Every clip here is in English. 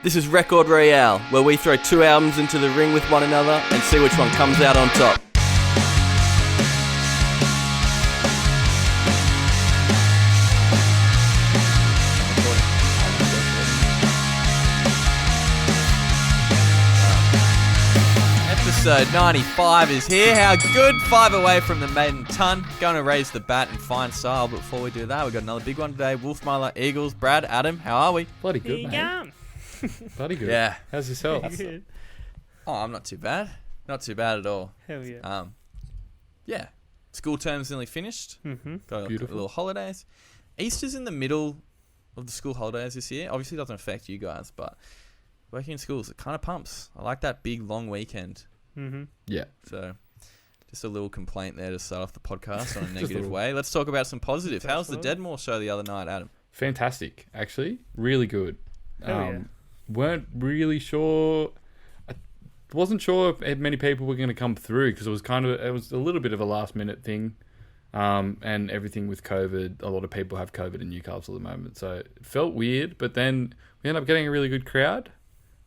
This is Record Royale, where we throw two albums into the ring with one another and see which one comes out on top. Episode 95 is here. How good? 5 away from the maiden ton. Going to raise the bat in fine style. But before we do that, we've got another big one today. Wolfmother, Eagles, Brad, Adam, how are we? Bloody good, mate. Bloody good. Yeah. How's yourself? Oh, I'm not too bad. Not too bad at all. Hell yeah. Yeah. School term's nearly finished. Mm-hmm. Got Beautiful. a little holidays. Easter's in the middle of the school holidays this year. Obviously, it doesn't affect you guys, but working in schools, it kind of pumps. I like that big, long weekend. Mm-hmm. Yeah. So, just a little complaint there to start off the podcast on a negative way. Let's talk about some positive. How was the Deadmore show the other night, Adam? Fantastic, actually. Really good. Hell yeah. Weren't really sure. I wasn't sure if many people were going to come through because it was a little bit of a last minute thing. And everything with COVID, a lot of people have COVID in Newcastle at the moment. So it felt weird, but then we ended up getting a really good crowd.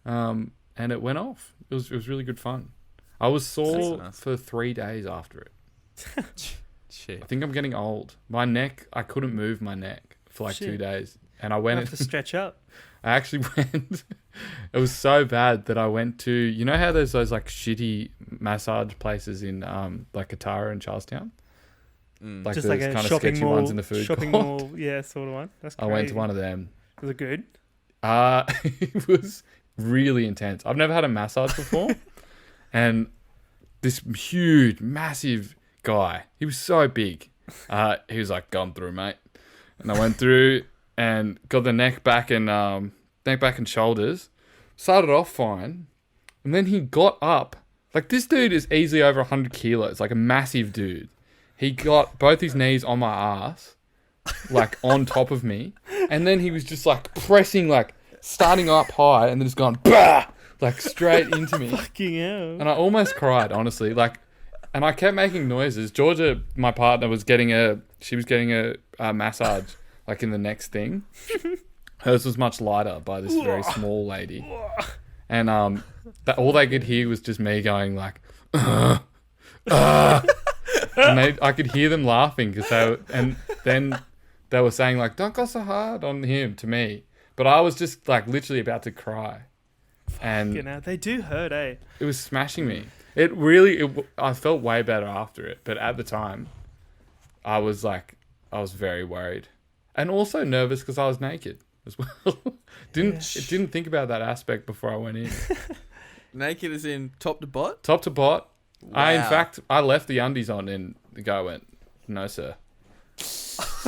And it went off. It was really good fun. I was sore for 3 days after it. Shit. I think I'm getting old. My neck, I couldn't move my neck for like 2 days. And I You went have to stretch up. I actually went. It was so bad that I went to. You know how there's those like shitty massage places in like Katara and Charlestown, like Just those like a kind of shopping sketchy mall, ones in the food shopping court. mall, yeah, sort of one. That's I crazy. went to one of them. Was it good? It was really intense. I've never had a massage before, and this huge, massive guy. He was so big. He was like, "Gone through, mate," and I went through. And got the neck back and shoulders. Started off fine, and then he got up. Like this dude is easily over 100 kilos, like a massive dude. He got both his knees on my ass, like on top of me, and then he was just like pressing, like starting up high, and then just gone bah, like straight into me. Fucking hell. And I almost cried, honestly. Like, and I kept making noises. Georgia, my partner, was getting a massage. Like in the next thing, hers was much lighter by this very small lady, and all they could hear was just me going like, and I could hear them laughing then they were saying like, "Don't go so hard on him" to me, but I was just like literally about to cry, and You know, they do hurt, eh? it was smashing me. I felt way better after it, but at the time, I was very worried. And also nervous because I was naked as well. Didn't think about that aspect before I went in. Naked as in top to bot? Top to bot. Wow. I left the undies on and the guy went, "No, sir."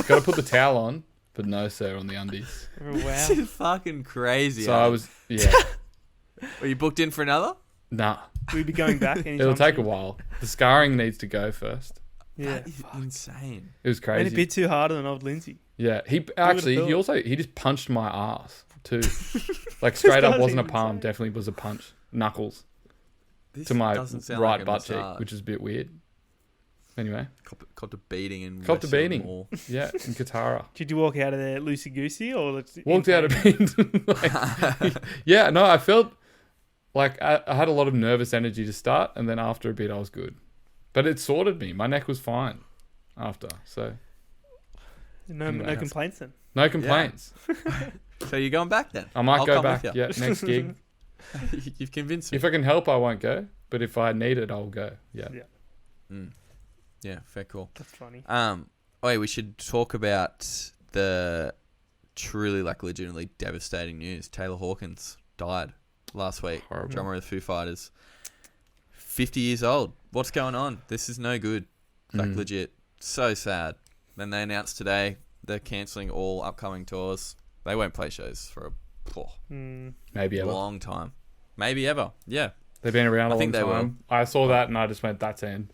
Got to put the towel on, but no, sir, on the undies. Oh, This wow. is fucking crazy. So Adam. I was, yeah. Were you booked in for another? Nah. We'd be going back anytime It'll take a soon. while. The scarring needs to go first. Yeah. That is insane. It was And crazy. a bit too harder than old Lindsay. Yeah. He just punched my ass too. Like This straight up guy's wasn't a even palm, insane. definitely was a punch. Knuckles. This To my doesn't sound right like a butt cheek, massage. which is a bit weird. Anyway, Copped a beating in copped a Westfield beating. Mall. Yeah, in Katara. Did you walk out of there loosey-goosey or... Walked out of bed. Yeah, no, I felt like I had a lot of nervous energy to start, and then after a bit, I was good. But it sorted me. My neck was fine after, so No Anyway. complaints then. no complaints. So you're going back then? I might I'll go come back. with you. Yeah, next gig. You've convinced me. If I can help, I won't go. But if I need it, I'll go. Yeah. Yeah, fair call. That's funny. We should talk about the truly, like, legitimately devastating news. Taylor Hawkins died last week. Horrible. Drummer of the Foo Fighters. 50 years old. What's going on? This is no good. Like, legit. So sad. Then they announced today they're cancelling all upcoming tours. They won't play shows for Maybe a ever. long time. Maybe ever. Yeah. They've been around a I long think they time. I saw that and I just went, "That's end."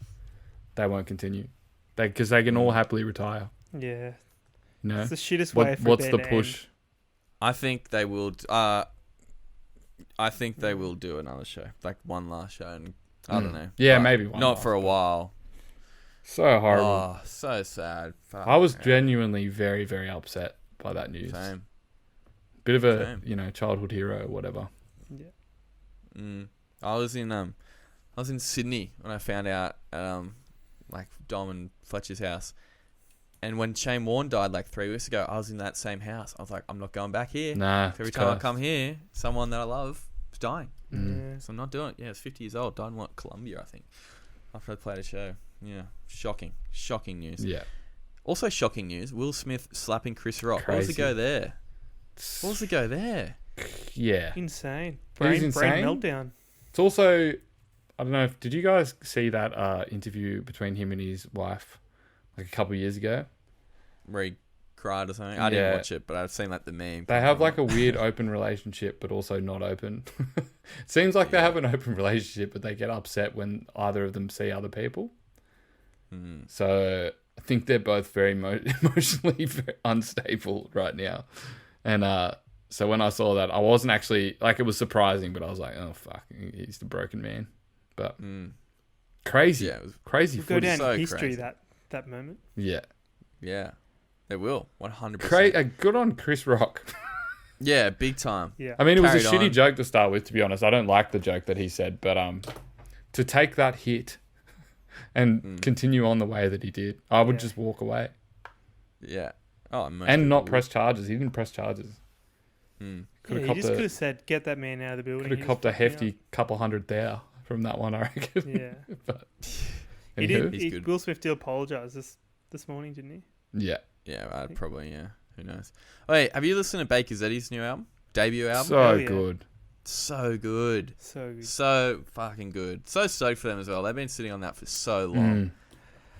They won't continue. Because they can all happily retire. Yeah. You know? It's the shittest way for What's a the band to push? I think they will. I think they will do another show, like one last show, and I don't know. Yeah, But maybe one not last, for a while. So horrible. Oh, so sad. Fuck, I was man. genuinely very, very upset by that news. Same. Bit of a, Same. childhood hero or whatever. Yeah. I was in Sydney when I found out like Dom and Fletcher's house. And when Shane Warne died like 3 weeks ago, I was in that same house. I was like, I'm not going back here. Nah. Every time I come here, someone that I love is dying. Yeah. So I'm not doing it. Yeah, it's 50 years old. Died in Colombia, I think. After I played a show. Yeah. Shocking news. Yeah. Also shocking news. Will Smith slapping Chris Rock. What was the Crazy. go there? What was the go there? Yeah. Insane. It was Brain insane. meltdown. It's also, I don't know, did you guys see that interview between him and his wife like a couple of years ago? Where he cried or something. I didn't Yeah. watch it, but I've seen like the meme. They have like a weird open relationship, but also not open. It seems like they have an open relationship, but they get upset when either of them see other people. So I think they're both very emotionally very unstable right now. And so when I saw that, I wasn't actually, like, it was surprising, but I was like, oh, fuck, he's the broken man. But crazy. Yeah, it was crazy It'll go footage. down so in history, crazy. that moment. Yeah. Yeah. It will. 100%. Good on Chris Rock. Yeah, big time. Yeah. I mean, it was a Carried shitty on. joke to start with, to be honest. I don't like the joke that he said, but to take that hit and continue on the way that he did, I would just walk away. Yeah. Oh, And not press charges. He didn't press charges. He just could have said, "Get that man out of the building." Could have copped a hefty couple hundred there from that one, I reckon. Yeah. But He anywho. did. He's good. Will Smith did apologise this morning, didn't he? Yeah. Yeah, I'd probably, yeah. Who knows? Wait, have you listened to Baker Zeddy's new album? Debut album? So Hell yeah. good. So good. So good. So fucking good. So stoked for them as well. They've been sitting on that for so long.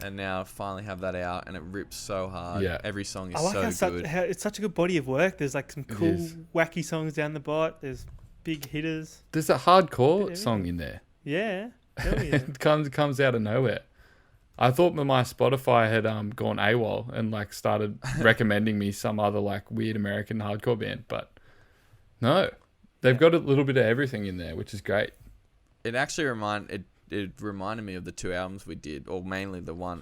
And now finally have that out, and it rips so hard. Yeah. Every song is I like so how, good. how it's such a good body of work. There's like some cool, is. wacky songs down the bot. There's big hitters. There's a hardcore Bit of song in there. Yeah. Hell yeah. It comes out of nowhere. I thought my Spotify had gone AWOL and like started recommending me some other like weird American hardcore band, but no, they've got a little bit of everything in there, which is great. It actually it reminded me of the two albums we did, or mainly the one.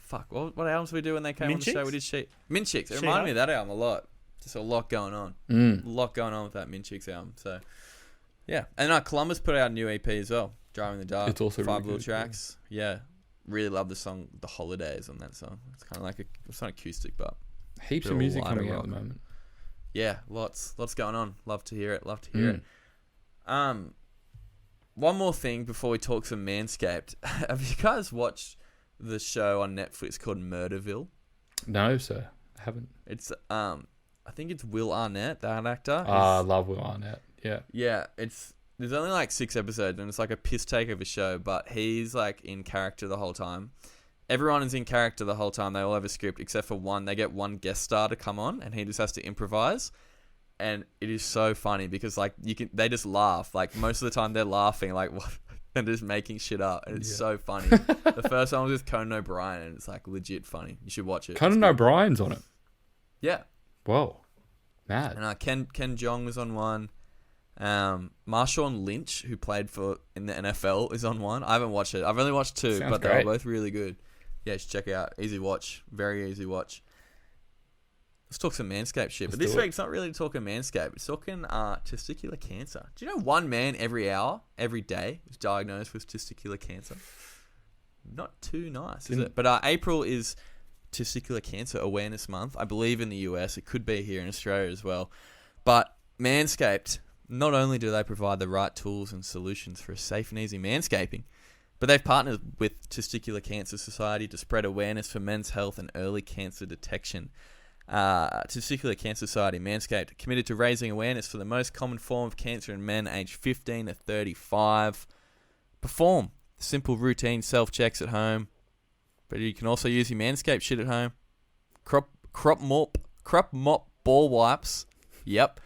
What albums did we do when they came Mint on the show? Chicks? We did Mint Chicks. It She reminded Hut? me of that album a lot. Just a lot going on. Mm. A lot going on with that Mint Chicks album. So yeah, and Columbus put out a new EP as well. Driving the Dark. It's also 5 really little good, tracks. Yeah. Really love the song "The Holidays" on that song. It's kind of like it's not acoustic, but Heaps Bit of of music lighter coming out rock. at the moment. yeah, lots going on. Love to hear it. One more thing before we talk some Manscaped. Have you guys watched the show on Netflix called Murderville? No, sir, I haven't. It's I think it's Will Arnett, that actor. I love Will Arnett. Yeah. Yeah, there's only like 6 episodes and it's like a piss take of a show, but he's like in character the whole time. Everyone is in character the whole time. They all have a script except for one. They get one guest star to come on and he just has to improvise. And it is so funny because like they just laugh. Like most of the time they're laughing like what and just making shit up. And it's so funny. The first one was with Conan O'Brien and it's like legit funny. You should watch it. Conan O'Brien's on it. Yeah. Whoa. Mad. And Ken Jeong was on one. Marshawn Lynch, who played in the NFL, is on one. I haven't watched it. I've only watched 2, Sounds but great. they were both really good. Yeah, you should check it out. Easy watch. Very easy watch. Let's talk some Manscaped shit. But this week, it's not really talking Manscaped. It's talking testicular cancer. Do you know one man every hour, every day, is diagnosed with testicular cancer? Not too nice, is it? But April is Testicular Cancer Awareness Month. I believe in the US. It could be here in Australia as well. But Manscaped, not only do they provide the right tools and solutions for a safe and easy manscaping, but they've partnered with Testicular Cancer Society to spread awareness for men's health and early cancer detection. Testicular Cancer Society, Manscaped, committed to raising awareness for the most common form of cancer in men aged 15 to 35. Perform simple routine self-checks at home, but you can also use your Manscaped shit at home. Crop mop ball wipes. Yep.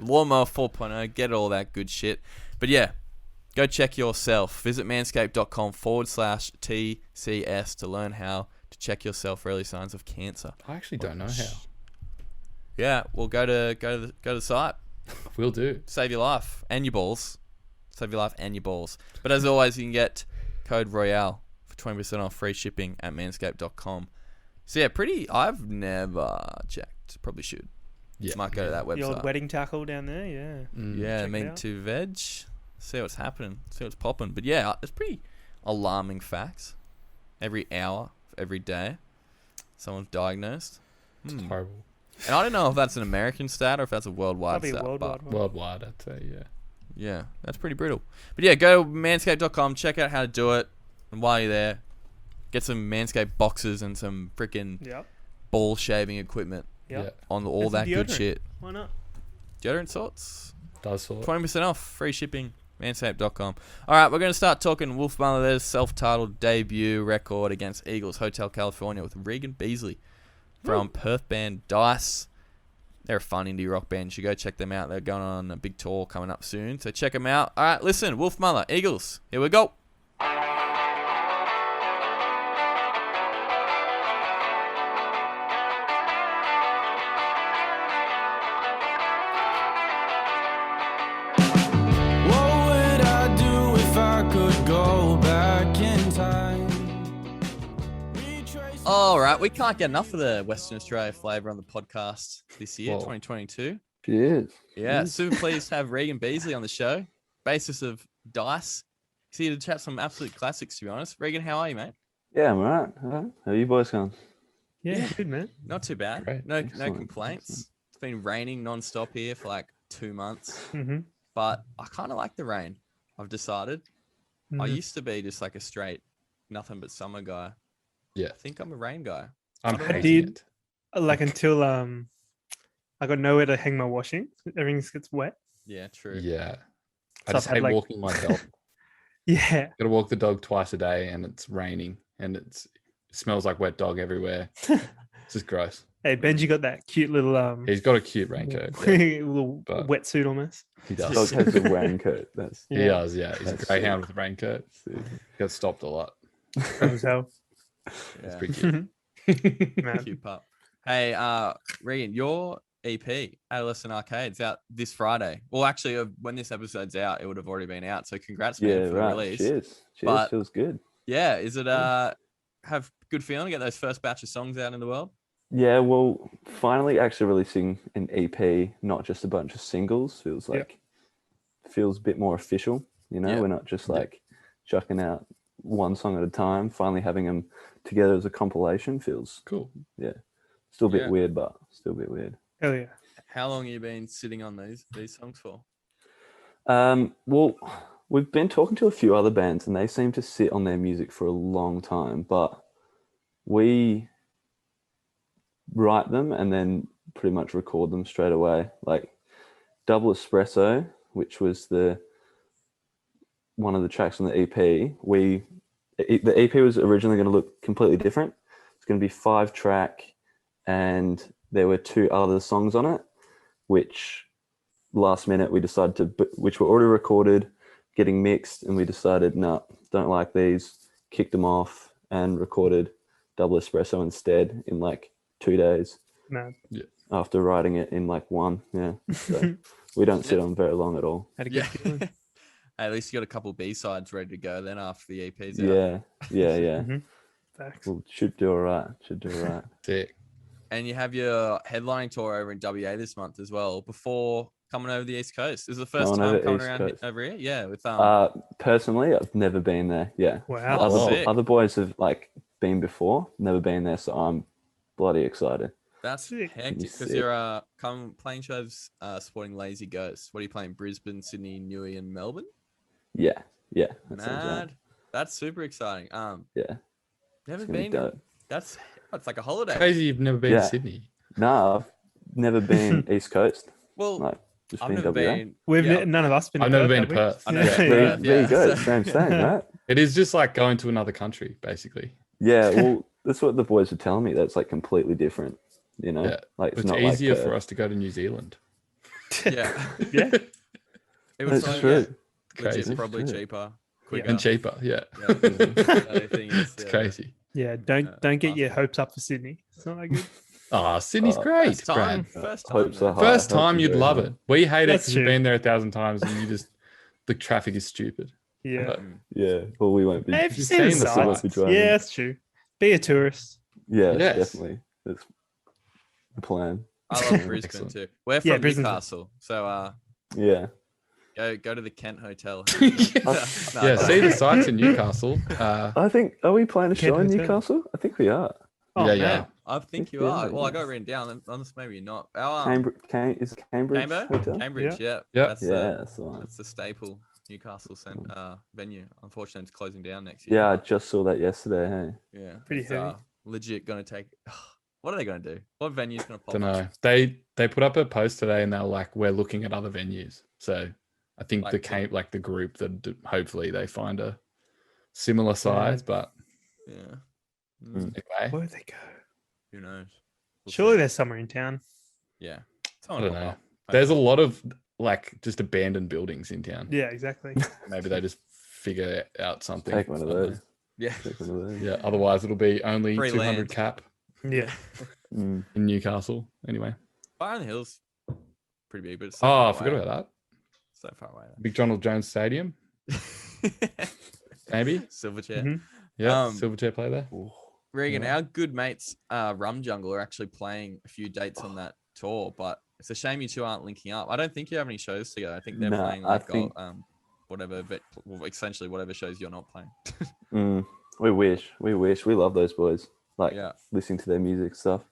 Lawnmower 4.0, get all that good shit. But yeah, go check yourself. Visit manscaped.com/TCS to learn how to check yourself for early signs of cancer. I actually don't know how. Yeah, well, go to the site. Will do. Save your life and your balls. Save your life and your balls. But as always, you can get code Royale for 20% off free shipping at manscaped.com. So yeah, I've never checked. Probably should. Yeah. Might go to that The old website. wedding tackle down there. Yeah. Yeah, Check it mean out. to veg. See what's happening. See what's popping. But yeah, it's pretty alarming facts. Every hour, every day, someone's diagnosed. It's horrible. And I don't know if that's an American stat or if that's a worldwide Probably a stat. worldwide one. Worldwide, I'd say, yeah. Yeah, that's pretty brutal. But yeah, go manscaped.com, check out how to do it. And while you're there, get some Manscaped boxes and some freaking Yep. ball shaving equipment Yep. on all And some that good deodorant. shit. Why not? Deodorant sorts. Does sort. 20% off, free shipping, manscaped.com. All right, we're going to start talking Wolfmother, their self-titled debut record against Eagles Hotel California with Regan Beazley from Perth band Deets. They're a fun indie rock band. You should go check them out. They're going on a big tour coming up soon, so check them out. All right, listen, Wolfmother, Eagles, here we go. All right, we can't get enough of the Western Australia flavour on the podcast this year, Whoa. 2022. Cheers. Yeah, super pleased to have Regan Beazley on the show, bassist of Dice. He's here to chat some absolute classics, to be honest. Regan, how are you, mate? Yeah, I'm alright. How are you boys going? Yeah, good man. Not too bad. Great. No Excellent. complaints. It's been raining non-stop here for like 2 months, Mm-hmm. but I kind of like the rain. I've decided. I used to be just like a straight nothing but summer guy. Yeah. I think I'm a rain guy. I'm I hating did- it. Like until I got nowhere to hang my washing. Everything gets wet. Yeah, true. Yeah. I So just I've had, hate like- walking my dog. Yeah. Gotta walk the dog twice a day and it's raining and it smells like wet dog everywhere. It's just gross. Hey, Benji got that cute little He's got a cute raincoat. Yeah, little but- wetsuit almost. he Dog does. has the raincoat. That's He does, yeah. He's a That's greyhound sick. with a raincoat. He gets stopped a lot. As hell. It's Yeah. pretty cute. Man. Cute pup. Hey, Regan, your EP, Adolescent Arcade's out this Friday. Well, actually, when this episode's out, it would have already been out. So congrats, man, yeah, for the right. release. Cheers. But- Feels good. Yeah, is it have good feeling to get those first batch of songs out in the world? Yeah, well, finally actually releasing an EP, not just a bunch of singles, feels like feels a bit more official. You know, Yeah. we're not just like chucking out one song at a time. Finally having them together as a compilation feels Cool. still a bit Yeah. weird, but still a bit weird. Hell yeah. How long have you been sitting on these songs for? Well, we've been talking to a few other bands and they seem to sit on their music for a long time, but we write them and then pretty much record them straight away. Like Double Espresso, which was one of the tracks on the EP, the EP was originally going to look completely different. It's going to be 5-track and there were 2 other songs on it, which last minute we decided which were already recorded, getting mixed, and we decided, no, don't like these, kicked them off and recorded Double Espresso instead in like 2 days Man. after writing it in like 1. Yeah. So we don't sit on very long at all. Had a good Yeah. feeling. Hey, at least you got a couple B-sides ready to go then after the EP's out. Yeah. Mhm. Facts. Well, should do all right. Sick. And you have your headlining tour over in WA this month as well before coming over the East Coast. Is it the first Coming over time coming East around Coast. over here? Yeah, with Personally, I've never been there. Yeah. Wow. Oh, sick. Other boys have like been before, never been there, so I'm bloody excited. That's Sick. hectic because Sick. you're playing shows supporting Lazy Ghosts. What are you playing? Brisbane, Sydney, Newey, and Melbourne? Yeah. That sounds right. Mad. That's super exciting. Yeah. Never It's gonna be been. dope. That's like a holiday. Crazy you've never been Yeah. to Sydney. No, I've never been East Coast. Well, Like just I've been never WA. been. We've yeah, none of us been. I've never Perth, been have to Perth. we? I never Yeah. been to There, Perth, there yeah. you go. So- Same, right? It is just like going to another country, basically. Yeah, well, that's what the boys were telling me. That's like completely different. You know, Yeah. like It's not easier like for us to go to New Zealand. Yeah. Yeah. It was That's so, true. yeah, Crazy. legit, probably True. cheaper, quicker. And cheaper, yeah. Yeah, the only thing is, It's crazy. Yeah. Don't get your awesome. hopes up for Sydney. It's not that good. Ah, Sydney's Oh, great, First time. Brad. First time. Hopes are man. high. First Hopes time are you'd very love high. it. We hate it That's because we've true. been there 1,000 times and you just the traffic is stupid. Yeah. But Yeah, well, we won't be. Hey, if you've You've seen the seen the sights. sights. driving. Yeah, that's true. Be a tourist. Yeah, Yes. definitely. That's the plan. I love Brisbane Excellent. too. We're Yeah, from Brisbane's- Newcastle, so Yeah. go to the Kent Hotel. yeah, No, see the sights in Newcastle. I think, are we playing a Kent show in Hotel. Newcastle? I think we are. Oh, yeah, man. yeah. I think you Yeah, are. Well, I yeah. got it written down. Unless maybe you're not. Our Is it Cambridge Hotel? Cambridge, yeah. Yep. That's Yeah, that's the one. that's the staple Newcastle venue. Unfortunately, it's closing down next year. Yeah, I but just saw that yesterday. Hey. yeah, Pretty it's, heavy. legit gonna take. What are they gonna do? What venue's gonna pop Don't up? know. They put up a post today and they're like, we're looking at other venues. So I think the group that hopefully they find a similar size, but Yeah. anyway, Where would they go? Who knows? We'll Surely see. there's somewhere in town. Yeah. I Someone don't pop know. up, There's a hopefully. lot of like just abandoned buildings in town. Yeah, exactly. Maybe they just figure out something. Take one of somewhere. those. Yeah. Take one of those. Yeah, otherwise it'll be only Free 200 land. cap Yeah. Mm. in Newcastle. Anyway. Fire on the Hill's pretty big, but it's so Oh, far I forgot away. about So far away. that. Big Donald Jones Stadium, maybe. Silverchair. Mhm. Yeah, Um, Silverchair play there. Regan, Yeah. our good mates, Rum Jungle, are actually playing a few dates on that tour, but it's a shame you two aren't linking up. I don't think you have any shows together. I think they're Nah, playing I like think- whatever, essentially whatever shows you're not playing. We wish. We love those boys. Like Yeah, listening to their music stuff.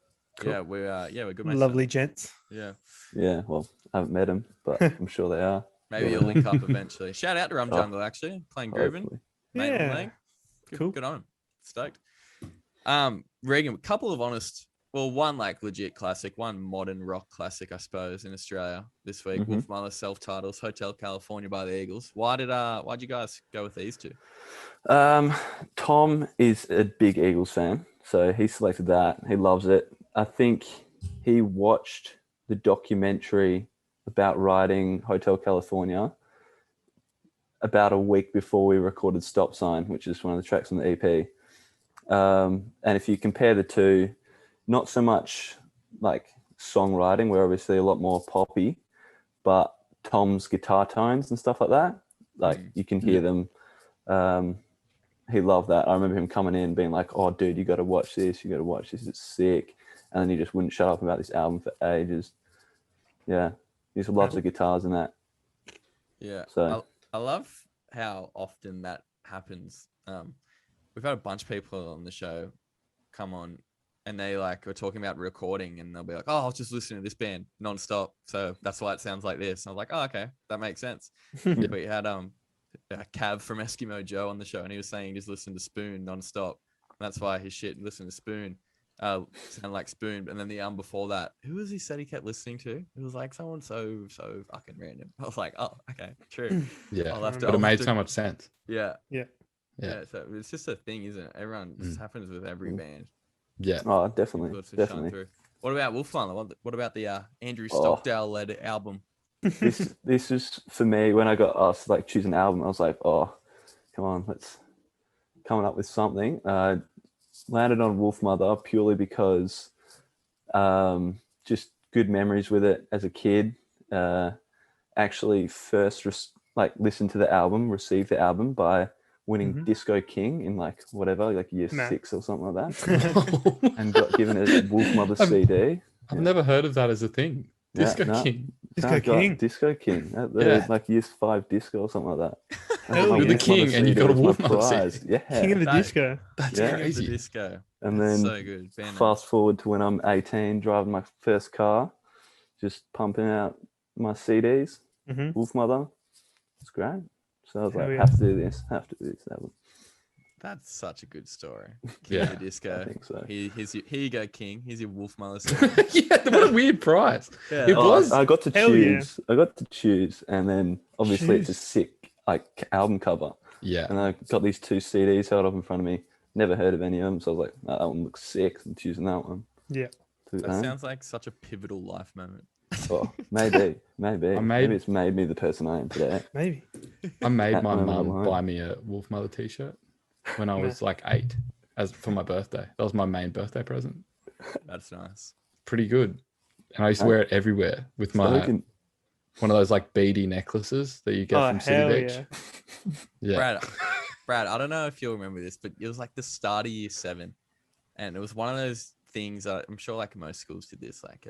yeah, we're good mates. Lovely gents. Yeah, Yeah. Well, I haven't met them, but I'm sure they are. maybe you'll link up eventually. Shout out to Rum Oh, Jungle, actually playing Groovin. Hopefully. Mate on Yeah. leg. Good, Cool. Good on him. Stoked. Regan, a couple of honest, well, one like legit classic, one modern rock classic, I suppose, in Australia this week. Mhm. Wolfmother self-titles, Hotel California by the Eagles. Why'd you guys go with these two? Tom is a big Eagles fan, so he selected that. He loves it. I think he watched the documentary about writing Hotel California about a week before we recorded Stop Sign, which is one of the tracks on the EP. And if you compare the two, not so much like songwriting, we're obviously a lot more poppy, but Tom's guitar tones and stuff like that, like you can hear them. He loved that. I remember him coming in being like, "Oh, dude, you got to watch this. You got to watch this. It's sick." And then he just wouldn't shut up about this album for ages. Yeah, he just loves the guitars and that. Yeah. So- I love how often that happens. We've had a bunch of people on the show come on and they like were talking about recording and they'll be like, "Oh, I was just listening to this band nonstop. So that's why it sounds like this." And I was like, "Oh, okay. That makes sense." We had Cav from Eskimo Joe on the show and he was saying he just listened to Spoon nonstop. And that's why his shit listened to Spoon sound like Spoon. And then the album before that, who was he said he kept listening to? It was like someone so fucking random. I was like, "Oh, okay, true." Yeah, I'll have to- but it I'll made have to- so much sense. Yeah. Yeah. Yeah, so it's just a thing, isn't it? Everyone just happens with every band. Yeah. Oh, definitely, Got to shine definitely. through. What about Wolfmother? What about the Andrew Oh. Stockdale led album? This is for me when I got asked to like choose an album. I was like, "Oh, come on, let's coming up with something." Landed on Wolfmother purely because just good memories with it as a kid. Actually, first listened to the album, received the album by winning Mhm. Disco King in like whatever, like year Nah. 6 or something like that, and got given a Wolfmother CD. I've never heard of that as a thing. Yeah, Disco no. King. Disco No, I got King. Disco King. Yeah. Like year 5 disco or something like that. Hell My yeah. You're the Wolfmother king and you got a CD was my Wolfmother CD. prize. Yeah. King of the That- disco. That's Yeah. King of the crazy. Disco. And That's then so good. Band name. fast forward to when I'm 18, driving my first car, just pumping out my CDs, Mhm. Wolfmother. It's great. So I was Hell like, yeah. have to do this album. That's such a good story. King Yeah. of the Disco. I think so. Here you go, King. Here's your Wolfmother. Yeah, what a weird prize. Yeah, It Oh, was. I got to Hell yeah. choose. I got to choose, and then obviously it's a Choose. sick like album cover. Yeah. And I got these 2 CDs held up in front of me. Never heard of any of them, so I was like, "Oh, that one looks sick." I'm choosing that one. Yeah. Took it That home. sounds like such a pivotal life moment. Oh, maybe. Maybe it's made me the person I am today. Maybe. I made At my moment mum alone. buy me a Wolfmother t-shirt when I was like 8 as for my birthday. That was my main birthday present. That's nice. Pretty good. And I used to wear it everywhere with my Spoken. one of those like beady necklaces that you get Oh, from City hell Beach. yeah. Yeah. Brad, I don't know if you'll remember this, but it was like the start of year 7, and it was one of those things that I'm sure like most schools did this. Like,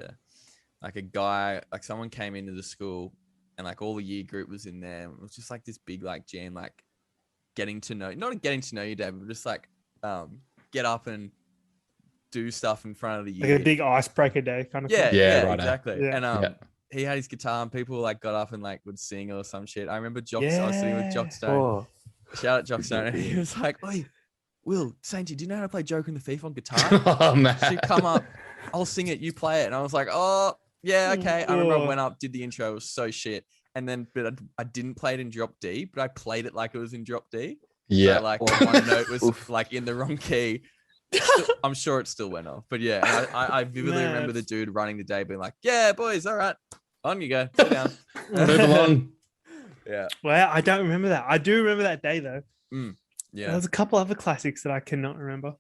like a guy, like someone came into the school and like all the year group was in there. It was just like this big like jam, like not getting to know you, David, but just like get up and do stuff in front of the year. Like a big icebreaker day kind of Yeah, thing. Yeah, yeah, righto. exactly. Yeah. And he had his guitar and people like got up and like would sing or some shit. I remember I was sitting with Jock Stone. Oh, Shout out Jock Stone. And he was like, "Oi, Will, Sainty, do you know how to play Joker and the Thief on guitar? Oh man. So you come up, I'll sing it, you play it." And I was like, "Oh, yeah, okay." I remember I went up, did the intro, it was so shit. And then, but I didn't play it in drop D, but I played it like it was in drop D. Yeah. So like one note was like in the wrong key. I'm sure it still went off, but yeah, and I vividly remember the dude running the day being like, "Yeah, boys, all right, on you go, sit down." Move along. Yeah, Well, I don't remember that. I do remember that day though. yeah. There's a couple other classics that I cannot remember.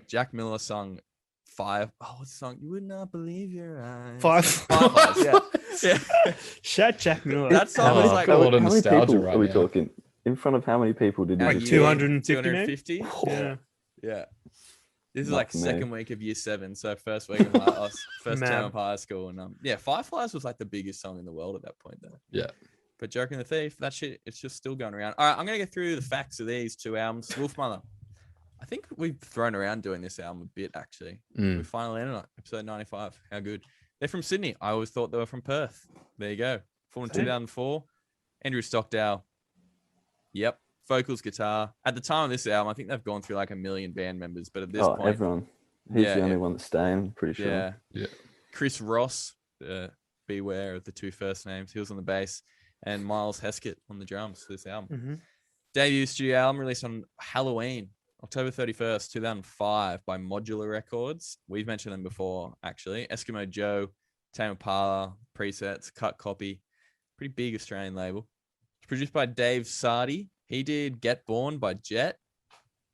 Jack Miller sung Five. Oh, what's the song? You would not believe your eyes. Fireflies. Yeah, yeah. Shout Jack Miller. That song was like got a lot of how many nostalgia people right are we now. talking? In front of how many people did Like you 250 maybe? 250. Yeah. Yeah. This is Not like for me. second week of year 7, so first week of first Man. term of high school, and yeah, Fireflies was like the biggest song in the world at that point, though. Yeah. But Joker and the Thief, that shit, it's just still going around. All right, I'm gonna go through the facts of these 2 albums. Wolfmother. I think we've thrown around doing this album a bit, actually. We finally landed on it, episode 95. How good. They're from Sydney. I always thought they were from Perth. There you go. Formed in 2004. Andrew Stockdale. Yep. Vocals, guitar. At the time of this album, I think they've gone through like a million band members, but at this point, everyone. He's the only one that's staying, I'm pretty sure. yeah. Yeah. Chris Ross, beware of the 2 first names. He was on the bass, and Miles Heskett on the drums for this album. Mhm. Debut studio album released on Halloween, October 31st, 2005 by Modular Records. We've mentioned them before, actually. Eskimo Joe, Tame Impala, Presets, Cut Copy. Pretty big Australian label. It's produced by Dave Sardi. He did Get Born by Jet.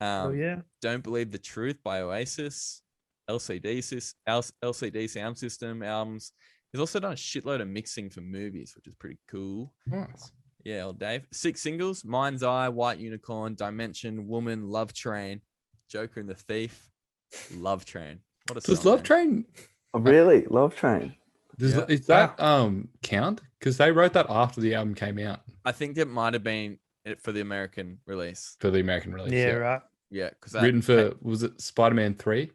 Oh yeah. Don't Believe the Truth by Oasis. LCD Sound System albums. He's also done a shitload of mixing for movies, which is pretty cool. Nice. Yeah, old Dave. 6 singles: Mind's Eye, White Unicorn, Dimension, Woman, Love Train, Joker and the Thief, Love Train. What a Does song, Love man. Train Oh, really? Love Train. Yeah. is that count? Because they wrote that after the album came out I think it might have been it for the American release. for the American release. Yeah, right. Yeah, because Written for was it Spider-Man 3?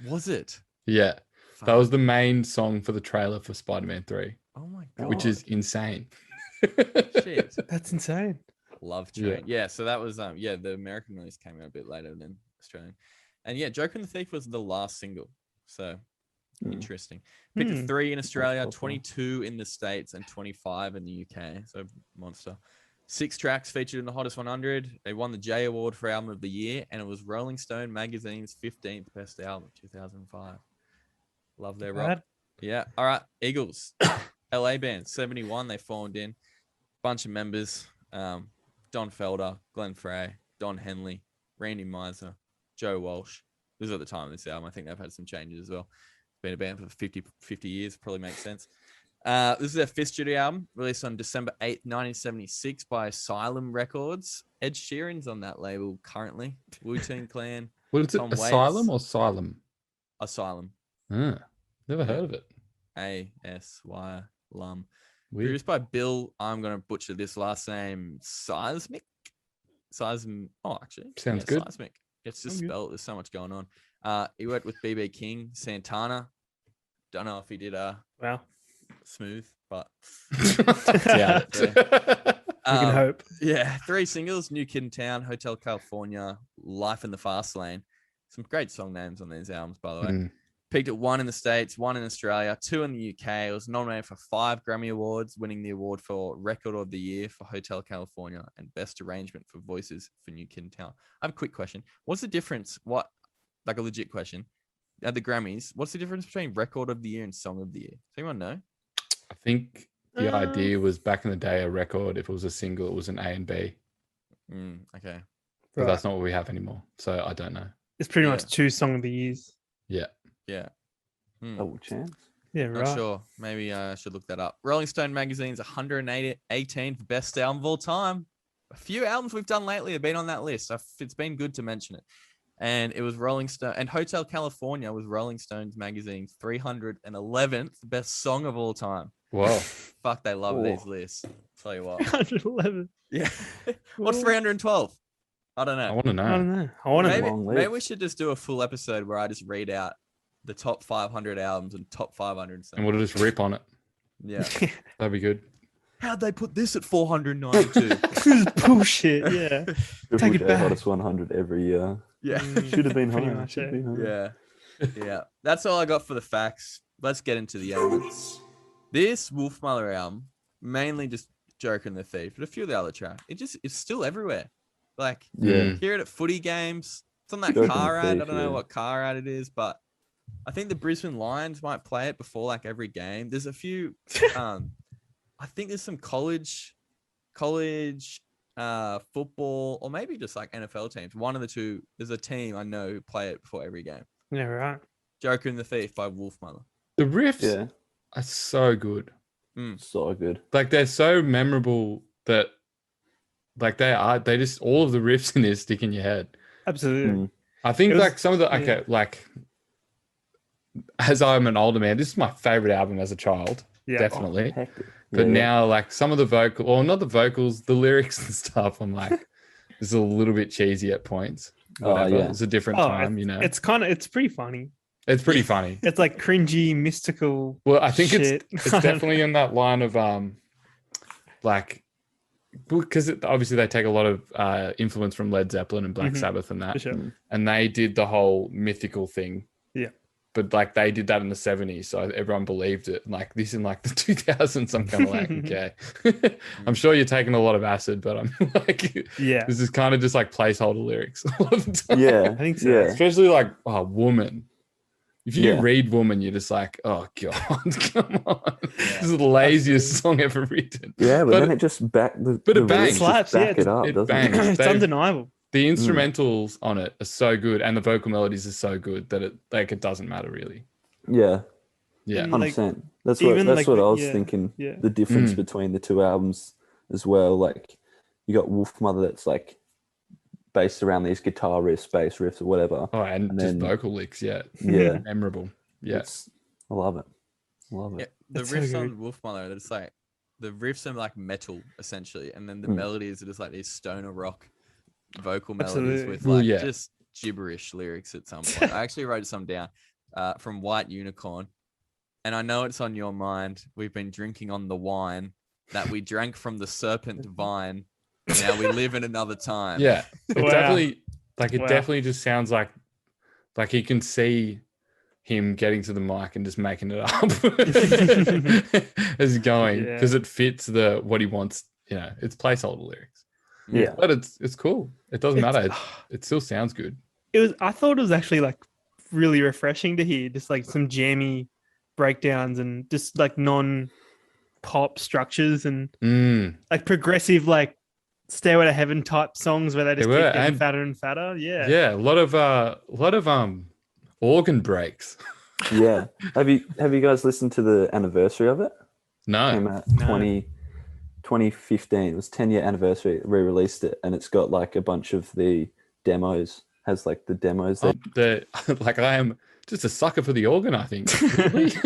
was it? Yeah. That Fuck. was the main song for the trailer for Spider-Man 3, Oh my god. which is insane. shit. That's insane. Love Train. Yeah, so that was the American release came out a bit later than Australian. And yeah, Joker and the Thief was the last single. So interesting. Picked at 3 in Australia, That's awful. 22 in the States, and 25 in the UK. So monster. 6 tracks featured in the Hottest 100. They won the J Award for Album of the Year, and it was Rolling Stone magazine's 15th best album, 2005. Love their rock. Right. Yeah. All right. Eagles, LA band, 71. They formed in. Bunch of members. Don Felder, Glenn Frey, Don Henley, Randy Meisner, Joe Walsh. This is at the time of this album. I think they've had some changes as well. Been a band for 50 years. Probably makes sense. This is their 5th studio album, released on December 8th, 1976 by Asylum Records. Ed Sheeran's on that label currently. Wu-Tang Clan. What is it? Tom Waits. Asylum or Asylum? Asylum. Never heard of it. A-S-Y-Lum. Weird. Produced by Bill, I'm going to butcher this last name, Seismic. Actually. Sounds good. Seismic. It's just Sounds good. spelled. There's so much going on. He worked with BB King, Santana. Don't know if he did Wow. Smooth, but Yeah. We can hope. yeah, 3 singles: New Kid in Town, Hotel California, Life in the Fast Lane. Some great song names on these albums, by the way. Peaked at 1 in the States, 1 in Australia, 2 in the UK. It was nominated for 5 Grammy Awards, winning the award for Record of the Year for Hotel California and Best Arrangement for Voices for New Kid in Town. I have a quick question. What's the difference? Like a legit question. At the Grammys, what's the difference between Record of the Year and Song of the Year? Does anyone know? I think the idea was back in the day, a record, if it was a single, it was an A and B. Okay. But Right. that's not what we have anymore. So I don't know. It's pretty Yeah. much 2 song of the years. Yeah. Yeah. Double chance. Yeah, Not right. sure. Maybe I should look that up. Rolling Stone magazine's 118th best album of all time. A few albums we've done lately have been on that list. It's been good to mention it. And it was Rolling Stone, and Hotel California was Rolling Stone's magazine's 311th best song of all time. Whoa. Fuck, they love Oh. these lists. Tell you what. 111. Yeah. What's 312? I don't I know. want to know. I don't know. I want to. Maybe, long maybe list. we should just do a full episode where I just read out the top 500 albums and top 500 songs. And we'll just rip on it. Yeah. That'd be good. How'd they put this at 492? This is bullshit. Yeah. Triple Take it J back. hottest 100 every year. Yeah. Should have been Pretty higher. much, Should have yeah. been higher. Yeah. Yeah. That's all I got for the facts. Let's get into the elements. This Wolfmother album, mainly just Joker and the Thief, but a few of the other tracks, it's still everywhere. Like, Yeah. hear it at footy games. It's on that Joker and car the ad. I Thief, don't know yeah. what car ad it is, but I think the Brisbane Lions might play it before like every game. There's a few, I think there's some college football, or maybe just like NFL teams. One of the two, there's a team I know who play it before every game. Yeah. Right. Joker and the Thief by Wolfmother. The riffs Yeah. are so good. So good. Like they're so memorable that like they just all of the riffs in this stick in your head. Absolutely. Mm. I think It was- like some of the yeah. okay, like as I'm an older man, this is my favorite album as a child, Yeah. definitely. Hectic. But Yeah, now like some of the vocal, or not the vocals, the lyrics and stuff, I'm like, this is a little bit cheesy at points. Oh, Whatever. yeah. It's a different Oh, time, you know. It's pretty funny. It's pretty funny. It's like cringy, mystical. Well, I think shit. it's definitely in that line of like because obviously they take a lot of influence from Led Zeppelin and Black Mhm. Sabbath and For that, sure. and they did the whole mythical thing. Yeah. But like they did that in the 70s, so everyone believed it. And like this in like the 2000s, I'm kind of like, okay. I'm sure you're taking a lot of acid, but I'm like, Yeah. this is kind of just like placeholder lyrics a lot of the time. Yeah. I think so. Yeah. Especially like woman. If you Yeah. read woman, you're just like, oh god, come on. Yeah. This is the laziest song ever written. Yeah, but But then it- it just back the but it the bangs. lyrics just Slaps, yeah, back it up, it doesn't bangs. it? It's They- undeniable. The instrumentals on it are so good, and the vocal melodies are so good that it doesn't matter really. Yeah, Yeah. Mm. 100%. That's even what like I the- was yeah, thinking. yeah. The difference Mm. between the two albums as well. Like you got Wolfmother that's like based around these guitar riffs, bass riffs, or whatever. Oh, and And just then- vocal licks, yeah. Yeah, Memorable. Yeah. I love it. Love Yeah, it. the That's so riffs on good. Wolfmother, it's like the riffs are like metal essentially, and then the Mm. melodies are just like these stoner rock vocal melodies Absolutely. with Well, like yeah. just gibberish lyrics at some point. I actually wrote some down from White Unicorn, and I know it's on your mind. We've been drinking on the wine that we drank from the serpent vine. Now we live in another time. Yeah. It Wow. definitely Wow. definitely just sounds like he can see him getting to the mic and just making it up as he's going Yeah. because it fits what he wants. You know, it's placeholder lyrics, Yeah. but it's cool. It doesn't It's- matter. It still sounds good. I thought it was actually like really refreshing to hear just like some jammy breakdowns and just like non-pop structures and like progressive like Stairway to Heaven type songs where they just They were, keep getting and- fatter and fatter. Yeah. Yeah, a lot of organ breaks. Yeah. Have you guys listened to the anniversary of it? Came No, out No. 2015. It was 10-year anniversary. Re-released it, and it's got like a bunch of the demos. Has like the demos. That like I am just a sucker for the organ. I think.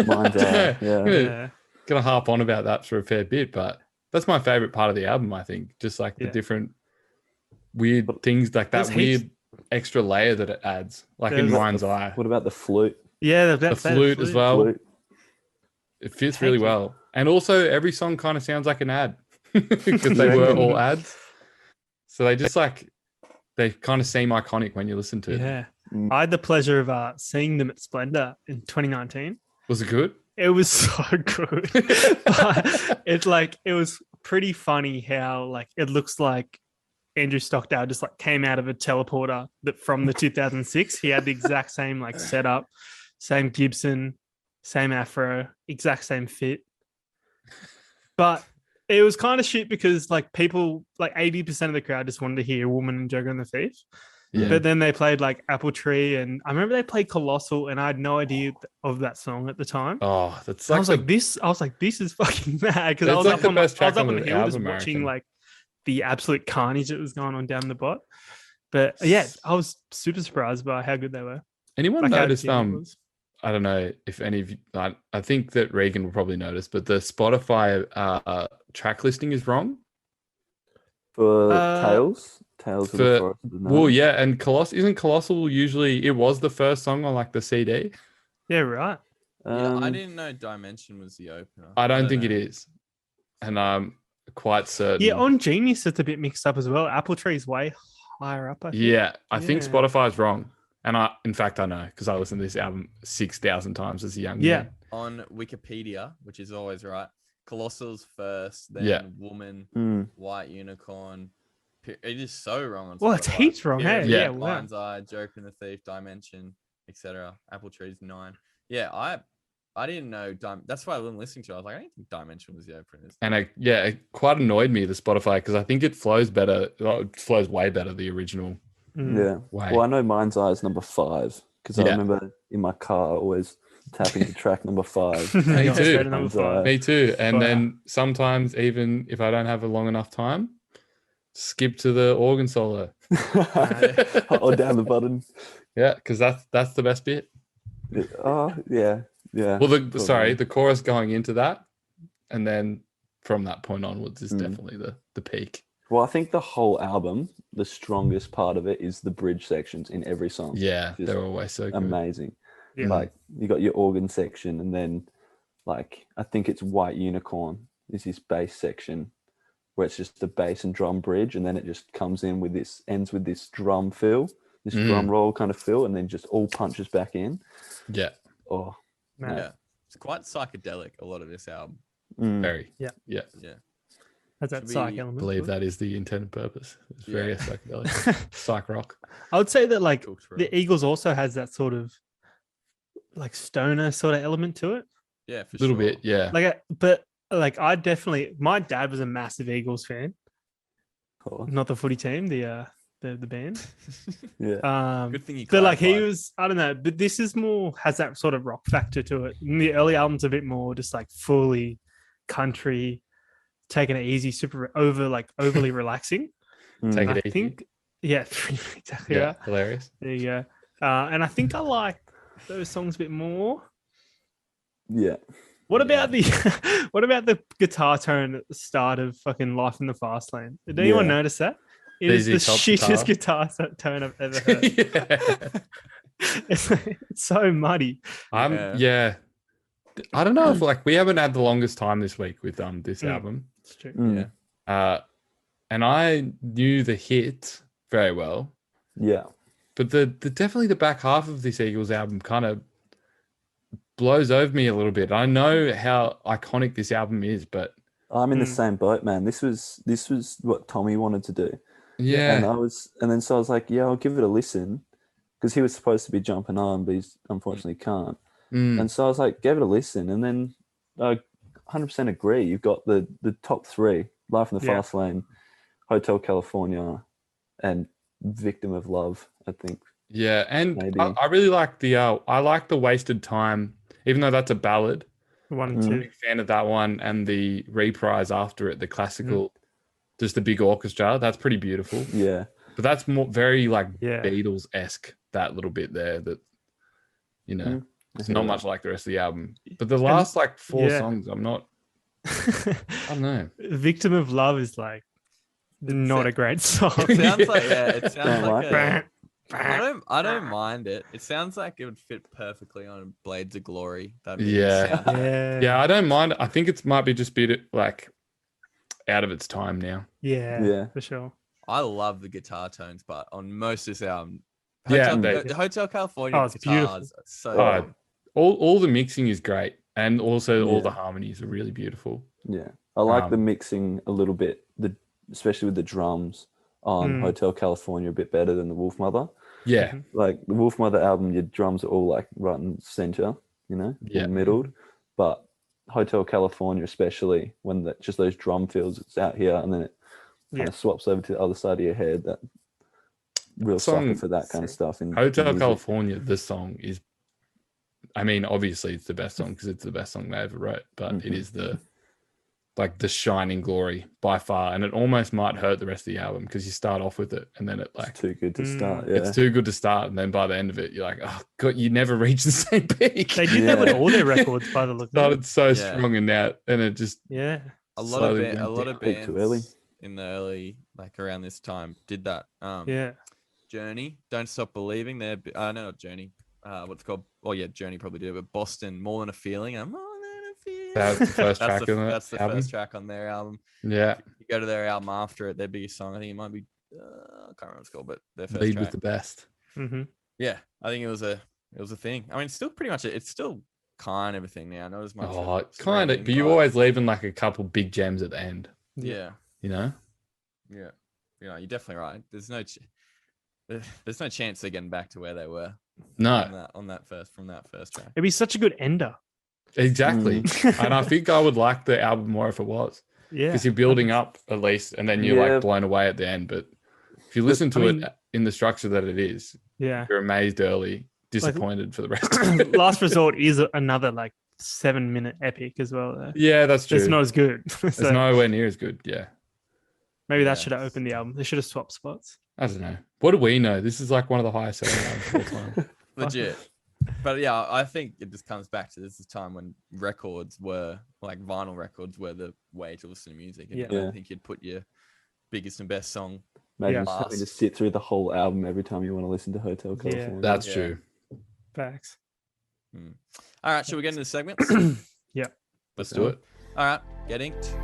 Mine's Yeah. yeah. Yeah. Gonna harp on about that for a fair bit, but that's my favorite part of the album. I think just like the Yeah. different weird things, like that There's heaps- weird extra layer that it adds, like in There's- Mind's Eye. What about the flute? Yeah. The flute as well. Flute. It fits really Thank you. well, and also every song kind of sounds like an ad because they were all ads. So they just like they kind of seem iconic when you listen to it. Yeah. Mm. I had the pleasure of seeing them at Splendor in 2019. Was it good? It was so good. But it's like it was pretty funny how like it looks like Andrew Stockdale just like came out of a teleporter that from the 2006. He had the exact same like setup, same Gibson, same afro, exact same fit. But it was kind of shit because like people like 80% of the crowd just wanted to hear Woman and Joker and the Thief. Yeah. But then they played like Apple Tree, and I remember they played Colossal, and I had no idea of that song at the time. Oh, that's I like was like, this is fucking mad because I It's was like up the on best I was track up on on the the hill just album, I watching reckon. like the absolute carnage that was going on down the bot. But yeah, I was super surprised by how good they were. Anyone Like how noticed? genuine it was. I don't know if any of you. I think that Regan will probably notice, but the Spotify track listing is wrong. For Uh, Tales of the For Forest of the well, Known. yeah, and isn't Colossal usually? It was the first song on like the CD. Yeah, right. Yeah, I Um, didn't know Dimension was the opener. I don't think it know. is, and I'm quite certain. Yeah, on Genius, it's a bit mixed up as well. Apple Tree's way higher up, I think. Yeah, I think Yeah. Spotify is wrong, and in fact, I know because I listened to this album 6,000 times as a young Yeah. man. On Wikipedia, which is always right, Colossal's first, then Yeah. Woman, White Unicorn. It is so wrong on Well, it's Spotify. heaps wrong, hey? Yeah. Yeah, wow. Mind's Eye, Joker and the Thief, Dimension, etc. Apple Tree's 9. Yeah, I didn't know. That's why I wasn't listening to it. I was like, I didn't think Dimension was the opener. And it quite annoyed me, the Spotify, because I think it flows better. It flows way better the original Yeah. way. Well, I know Mind's Eye is number 5 because I Yeah. remember in my car always tapping to track number 5. Me Got too. straight to number Mind's Eye. 5. Me too. And Wow. then sometimes even if I don't have a long enough time, skip to the organ solo. Or down the button. Yeah, because that's the best bit. Oh, yeah. Yeah. Well, probably. the chorus going into that, and then from that point onwards is Mm. definitely the peak. Well, I think the whole album, the strongest part of it is the bridge sections in every song. Yeah, Just they're always so good. Amazing. Yeah. Like you got your organ section, and then like I think it's White Unicorn is this bass section where it's just a bass and drum bridge, and then it just comes in with this, ends with this drum fill, this drum roll kind of fill, and then just all punches back in. Yeah, Oh, Man. Yeah, it's quite psychedelic. A lot of this album. very. Yeah. Yeah. Has that Should psych we element. I believe to it. that is the intended purpose. It's Yeah. very psychedelic. Psych rock. I would say that like Cooked for the it. Eagles also has that sort of like stoner sort of element to it. Yeah, for A little sure. bit, yeah. But I definitely, my dad was a massive Eagles fan, cool. not the footy team, the band. Yeah. Good thing you. But like he clarified. was, I don't know, but this is more has that sort of rock factor to it. And the early album's a bit more just like fully country, taking it easy, super overly relaxing. Take I it easy. think, yeah, exactly. Yeah, Right. hilarious. There you go. And I think I like those songs a bit more. Yeah. What about the what about the guitar tone at the start of fucking Life in the Fast Lane? Did anyone Yeah. notice that? It is the ZZ Top shittest guitar tone I've ever heard. Yeah. It's so muddy. Yeah. I don't know if like we haven't had the longest time this week with this album. It's true. Mm. And I knew the hit very well, Yeah. but the definitely the back half of this Eagles album kind of blows over me a little bit. I know how iconic this album is, but I'm in the same boat, man. This was what Tommy wanted to do. yeah, And so I was like, yeah, I'll give it a listen. Because he was supposed to be jumping on, but he unfortunately can't. Mm. And so I was like, gave it a listen. And then I 100% agree. You've got the top 3, Life in the Yeah. Fast Lane, Hotel California, and Victim of Love, I think. Yeah, and Maybe. I really like the Wasted Time, even though that's a ballad. 1 and Mm. 2. Big fan of that one, and the reprise after it, the classical, just the big orchestra. That's pretty beautiful. Yeah. But that's more very like Yeah. Beatles-esque, that little bit there. That Mm. it's not much like the rest of the album. But the last like 4 yeah. songs, I don't know. Victim of Love is like not a great song. It sounds like it sounds Don't like like I don't mind it. It sounds like it would fit perfectly on Blades of Glory. That'd be Yeah. yeah. Yeah, I don't mind. I think it might be just bit like out of its time now. Yeah. Yeah. For sure. I love the guitar tones, but on most of this album, Yeah, Hotel California Oh, it's guitars are so Oh, good. all the mixing is great, and also all Yeah. the harmonies are really beautiful. Yeah. I like the Um, mixing a little bit, especially with the drums on Mm. Hotel California a bit better than the Wolfmother. Yeah, Like the Wolfmother album, your drums are all like right in the center, Yeah. middled. But Hotel California, especially when just those drum fills, it's out here and then it kind Yeah. of swaps over to the other side of your head. That real Song- sucker for that kind of stuff. In Hotel music. California. This song is, I mean, obviously it's the best song because it's the best song they ever wrote, but it Mhm. is the like the shining glory by far, and it almost might hurt the rest of the album because you start off with it and then it like It's too good to start. Yeah. it's too good to start, and then by the end of it you're like, oh god, you never reach the same peak. They did that with all their records by the look of it. Started so Yeah. strong and now and it just Yeah. A lot of slowly a lot of Peaked bands too early. in the early, like around this time, did that. Yeah. Journey, Don't Stop Believing. They're no, not Journey. What's it called? Oh yeah, Journey probably did it, but Boston, More Than a Feeling. More Than a Feeling. That's the first That's track the, on that's the the album. first track on their album. Yeah, If you go to their album after it, their biggest song, I think it might be, I can't remember what it's called, but their first Lead track. was the best. Mm-hmm. Yeah, I think it was a thing. I mean, it's still pretty much it's still kind of a thing now, not as much. Oh, as kind of, Regan, but you're always leaving like a couple big gems at the end, yeah, you know? yeah, you're definitely right. There's no chance they're getting back to where they were No, from that first track. It'd be such a good ender. exactly. And I think I would like the album more if it was, Yeah. because you're building up at least, and then you're Yeah. like blown away at the end. But if you listen to it in the structure that it is, Yeah. you're amazed early, disappointed for the rest of it. Last Resort is another like 7-minute epic as well. Though. Yeah, that's true. It's not as good. It's So nowhere near as good. Yeah. maybe that Yeah. should have opened the album. They should have swapped spots. I don't know. What do we know? This is like one of the highest selling albums of all time. Legit. But yeah, I think it just comes back to this is time when records were like vinyl records were the way to listen to music. And Yeah. I don't Yeah. think you'd put your biggest and best song. Imagine Yeah. having to sit through the whole album every time you want to listen to Hotel Yeah. California. That's Yeah. true. Facts. All right, should we get into the segments? Yeah. Let's do it. All right, get inked.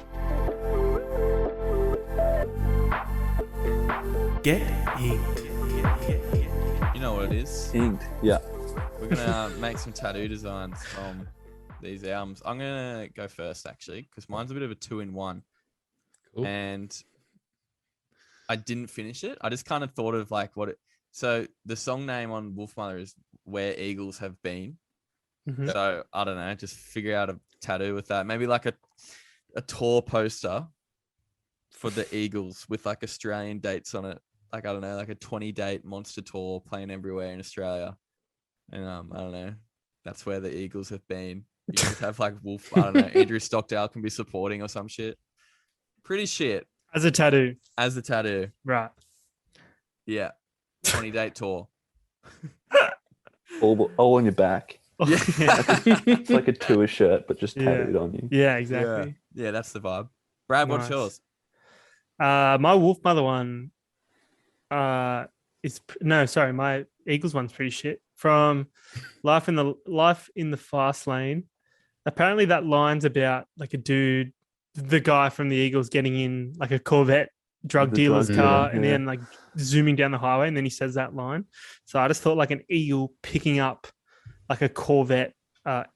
Get inked. You know what it is. Inked. Yeah. We're gonna make some tattoo designs from these albums. I'm gonna go first actually, because mine's a bit of a 2-in-1. Cool. And I didn't finish it. I just kind of thought of like what it. So the song name on Wolfmother is "Where Eagles Have Been." Mhm. So I don't know, just figure out a tattoo with that. Maybe like a tour poster for the Eagles with like Australian dates on it. Like I don't know, like a 20-date monster tour playing everywhere in Australia. And I don't know, that's where the Eagles have been. You just have like Wolf. I don't know, Andrew Stockdale can be supporting or some shit. Pretty shit As a tattoo. as the tattoo. Right. Yeah, 20-date tour. All on your back. Yeah. It's like a tour shirt, but just Yeah. tattooed on you. Yeah, exactly. Yeah, that's the vibe. Brad, what's Nice. yours? My Wolfmother one my Eagles one's pretty shit. From Life in the Fast Lane. Apparently that line's about like a dude, the guy from the Eagles getting in like a Corvette drug The dealer's drug car dealer, and yeah. then like zooming down the highway, and then he says that line. So I just thought like an eagle picking up like a Corvette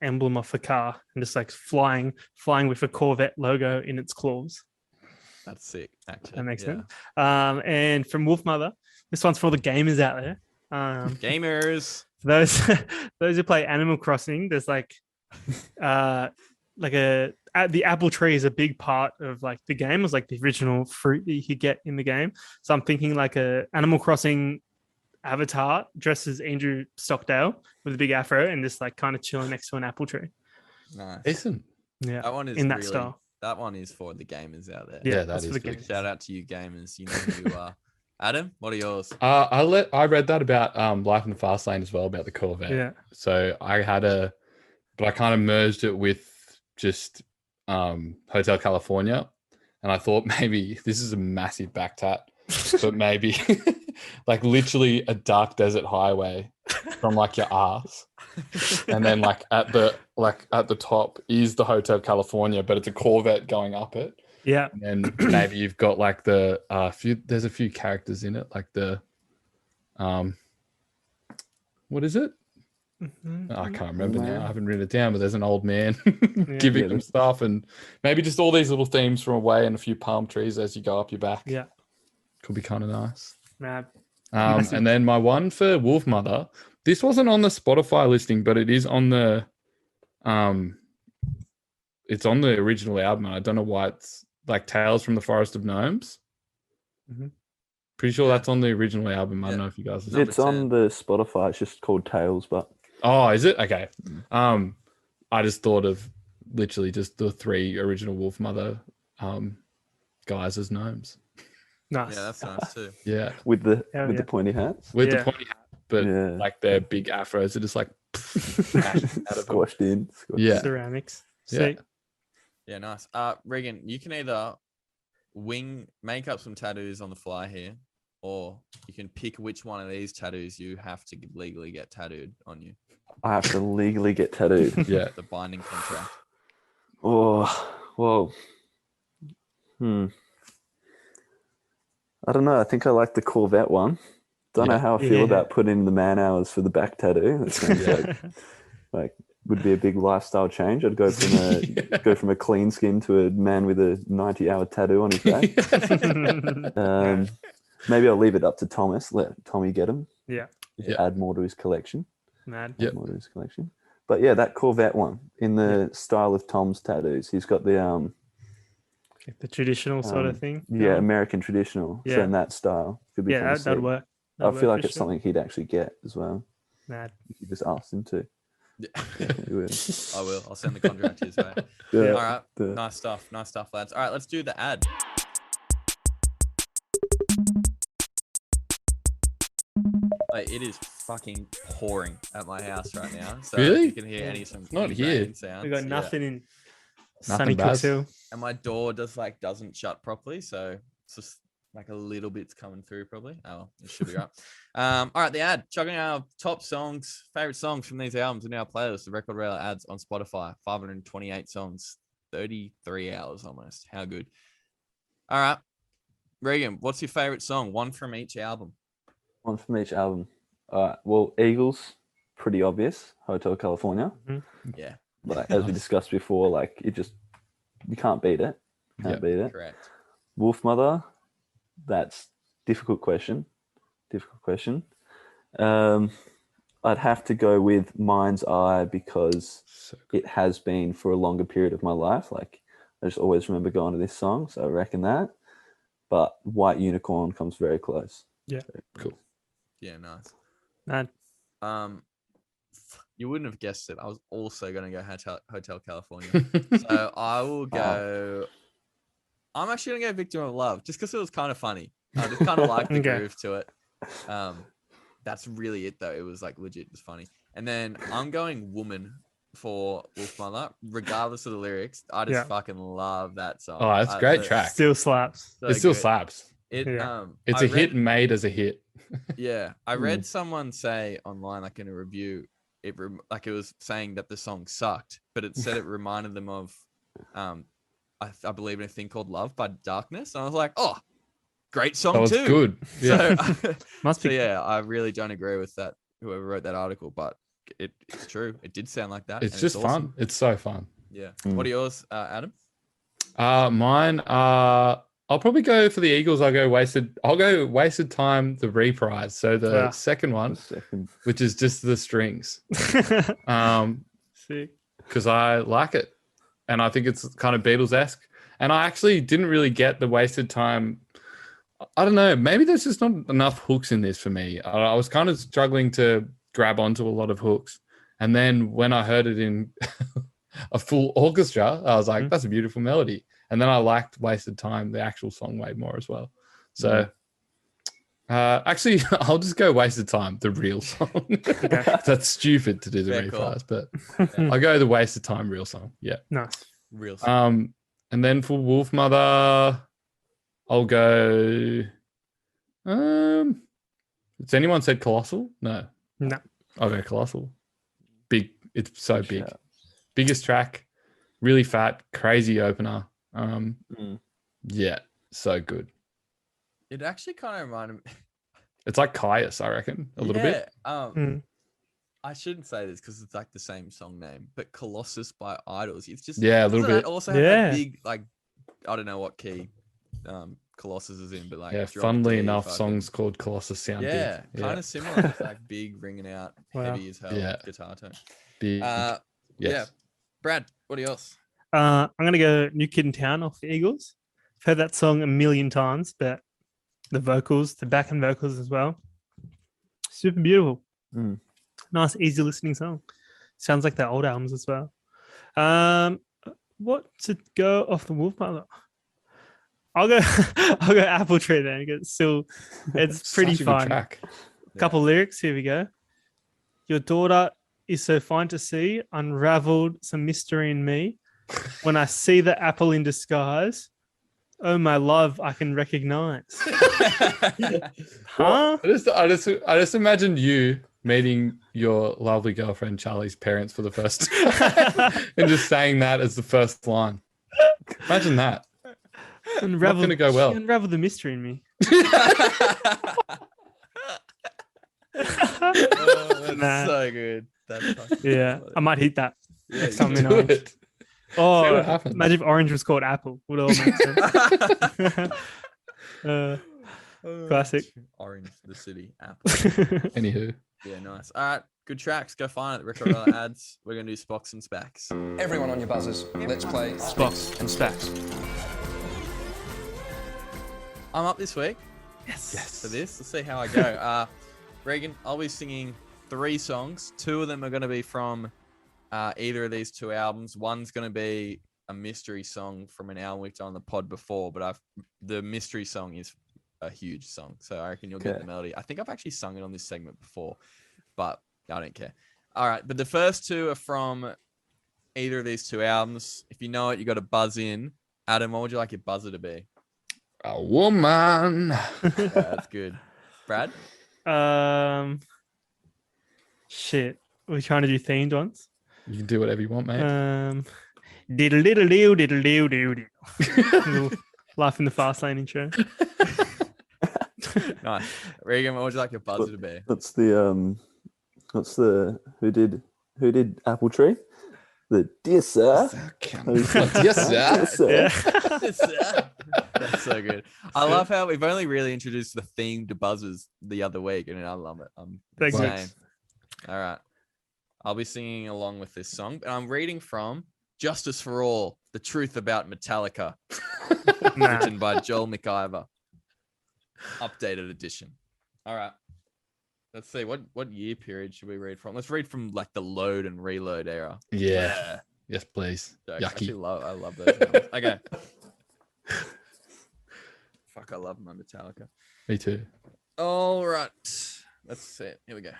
emblem off the car and just like flying with a Corvette logo in its claws. That's sick, actually. That makes yeah. sense. And from Wolfmother, this one's for all the gamers out there. Gamers. For those who play Animal Crossing, there's like the apple tree is a big part of like the game. It was like the original fruit that you could get in the game. So I'm thinking like a Animal Crossing avatar dressed as Andrew Stockdale with a big afro and just like kind of chilling next to an apple tree. Nice. Decent. Yeah, That one is in that really, style. That one is for the gamers out there. Yeah, that that's is for the big. gamers. Shout out to you gamers. You know who you are. Adam, what are yours? I read that about Life in the Fast Lane as well, about the Corvette. Yeah, So I kind of merged it with just Hotel California, and I thought maybe this is a massive back tat, but maybe like literally a dark desert highway from like your ass, and then like at the top is the Hotel California, but it's a Corvette going up it. yeah. And then maybe you've got like there's a few characters in it, like the what is it? I can't remember now. I haven't written it down, but there's an old man giving Yeah, them stuff, and maybe just all these little themes from away and a few palm trees as you go up your back. Yeah. Could be kind of nice. Nah, And then my one for Wolfmother, this wasn't on the Spotify listing, but it is on the it's on the original album. I don't know why it's like Tales from the Forest of Gnomes. Mhm. Pretty sure Yeah. that's on the original album. I don't Yeah. know if you guys have Number It's on 10. the Spotify. It's just called Tales, but Oh, is it? Okay. I just thought of literally just the 3 original Wolfmother guys as gnomes. Nice. Yeah, that's nice too. Yeah, with the Hell with yeah. the pointy hats. with Yeah. the pointy hat, but Yeah. like their big afros are just like out of them. Squashed in. Yeah. Ceramics. Yeah. Sick. Yeah, nice. Regan, you can either make up some tattoos on the fly here, or you can pick which one of these tattoos you have to legally get tattooed on you. I have to legally get tattooed. Yeah. The binding contract. Oh, well. I don't know. I think I like the Corvette one. Don't know how I feel Yeah. about putting in the man hours for the back tattoo. That sounds like would be a big lifestyle change. I'd go from a clean skin to a man with a 90-hour tattoo on his back. Maybe I'll leave it up to Thomas. Let Tommy get him. Yeah. Add more to his collection. Mad. Yep. More to his collection. But yeah, that Corvette one in the style of Tom's tattoos. He's got the Like the traditional sort of thing. yeah, American traditional. So Yeah. in that style, could be Yeah, kinda that'd sick. work. I That'd feel work like for it's sure. something he'd actually get as well. Mad. If you just asked him to. Yeah. He would. I will. I'll send the contract his way. Yeah. All right. The- Nice stuff. Nice stuff, lads. All right, let's do the ad. Like, it is fucking pouring at my house right now. So Really? if you can hear some not rain here. sounds. We got yeah. nothing in Nothing sunny bad. Cooksville. And my door doesn't shut properly, so it's just like a little bit's coming through probably. Oh, well, it should be right. All right, the ad. Chucking our top songs, favorite songs from these albums in our playlist. The Record Rail ads on Spotify. 528 songs, 33 hours almost. How good? All right, Regan, what's your favorite song? One from each album. One from each album. All right. Well, Eagles, pretty obvious. Hotel California. Yeah, Like as we discussed before, like you can't beat it. Can't Yep. beat it. correct. Wolfmother, that's difficult question. I'd have to go with Mind's Eye because So it has been for a longer period of my life. Like I just always remember going to this song, so I reckon that. But White Unicorn comes very close. cool. Yeah, nice. Mad. You wouldn't have guessed it. I was also going to go Hotel California. So I will go. I'm actually going to go Victim of Love just because it was kind of funny. I just kind of like the Okay. groove to it. That's really it, though. It was like legit just funny. And then I'm going Woman for Wolfmother, regardless of the lyrics. I just Yeah. fucking love that song. Oh, that's a great the- track. Still slaps. so It still good. slaps. It, Yeah. It's I a hit made as a hit. Yeah, I read someone say online, like in a review, it was saying that the song sucked, but it said it reminded them of, I believe in a thing called Love by Darkness, and I was like, oh, great song That was too. good. Yeah. So, Must so be. yeah, I really don't agree with that. Whoever wrote that article, but it's true. It did sound like that. It's and just awesome. fun. It's so fun. Yeah. Mm. What are yours, Adam? Mine I'll probably go for the Eagles. I'll go Wasted Time, the reprise. So the Yeah. second one, Second. which is just the strings. Sick. Because I like it. And I think it's kind of Beatles-esque. And I actually didn't really get the Wasted Time. I don't know. Maybe there's just not enough hooks in this for me. I was kind of struggling to grab onto a lot of hooks. And then when I heard it in a full orchestra, I was like, that's a beautiful melody. And then I liked Wasted Time, the actual song, way more as well. So actually, I'll just go Wasted Time, the real song. That's stupid to do the Fair reprise, call. but I'll go the Wasted Time real song. Yeah. Nice. Real. And then for Wolfmother, I'll go. Has anyone said Colossal? No. No. I'll go Colossal. Big. It's so big. shout. Biggest track, really fat, crazy opener. Yeah, so good. It actually kind of reminded me. It's like Caius, I reckon, a little bit. Mm. I shouldn't say this because it's like the same song name, but Colossus by Idols. It's just Yeah, a little doesn't that bit. also have Yeah. that big like I don't know what key Colossus is in, but like Yeah, drop funnily D, enough, fucking- songs called Colossus sound Yeah, big. kind of similar. It's like big, ringing out, Wow. heavy as hell Yeah. guitar tone. Big. Yeah, Yes. Brad, what are yours? I'm gonna go New Kid in Town off the Eagles. I've heard that song a million times, but the vocals, the back end vocals as well, super beautiful. Mm. Nice, easy listening song. Sounds like their old albums as well. what to go off the Wolfmother? I'll go I'll go Apple Tree then. It's pretty Such a good fun. track. Couple lyrics. Here we go. Your daughter is so fine to see, unraveled some mystery in me. When I see the apple in disguise, oh my love, I can recognize. Huh? I just imagine you meeting your lovely girlfriend Charlie's parents for the first time and just saying that as the first line. Imagine that. Unravel, Not gonna go well. Unravel the mystery in me. That's Nah. so good. That's fucking Yeah, funny. I might hit that. Yeah, next time you in Do Orange. it. See Oh, what happens. imagine if Orange was called Apple. Would all make sense. Classic. Orange, the city, Apple. Anywho, Yeah, nice. All right, good tracks. Go find it. Record all ads. We're gonna do Spocks and Spacks. Everyone on your buzzers. Let's play Spocks and Stacks. I'm up this week Yes. for this. Let's see how I go. Regan, I'll be singing 3 songs. 2 of them are gonna be from either of these 2 albums. One's gonna be a mystery song from an album we've done on the pod before, but the mystery song is a huge song, so I reckon you'll get the melody. I think I've actually sung it on this segment before, but I don't care. All right, but the first 2 are from either of these 2 albums. If you know it, you got to buzz in. Adam, what would you like your buzzer to be? a woman. Yeah, that's good. Brad? Shit. We're trying to do themed ones. You can do whatever you want, mate. Diddle diddle diddle diddle diddle diddle. Life in the fast lane intro. Nice. Regan, what would you like your buzzer to be? What's the who did Apple Tree? The Dear Sir. Yes, sir. Dear Sir. Yeah. That's so good. I love how we've only really introduced the themed buzzers the other week, and I love it. Thanks, insane. Max. All right. I'll be singing along with this song, and I'm reading from Justice for All, The Truth About Metallica, Nah. written by Joel McIver. Updated edition. All right. Let's see. What year period should we read from? Let's read from like the load and reload era. Yeah. Yes, please. Jokes. I actually Yucky. I love those albums. Okay. Fuck, I love my Metallica. Me too. All right. Let's see it. Here we go.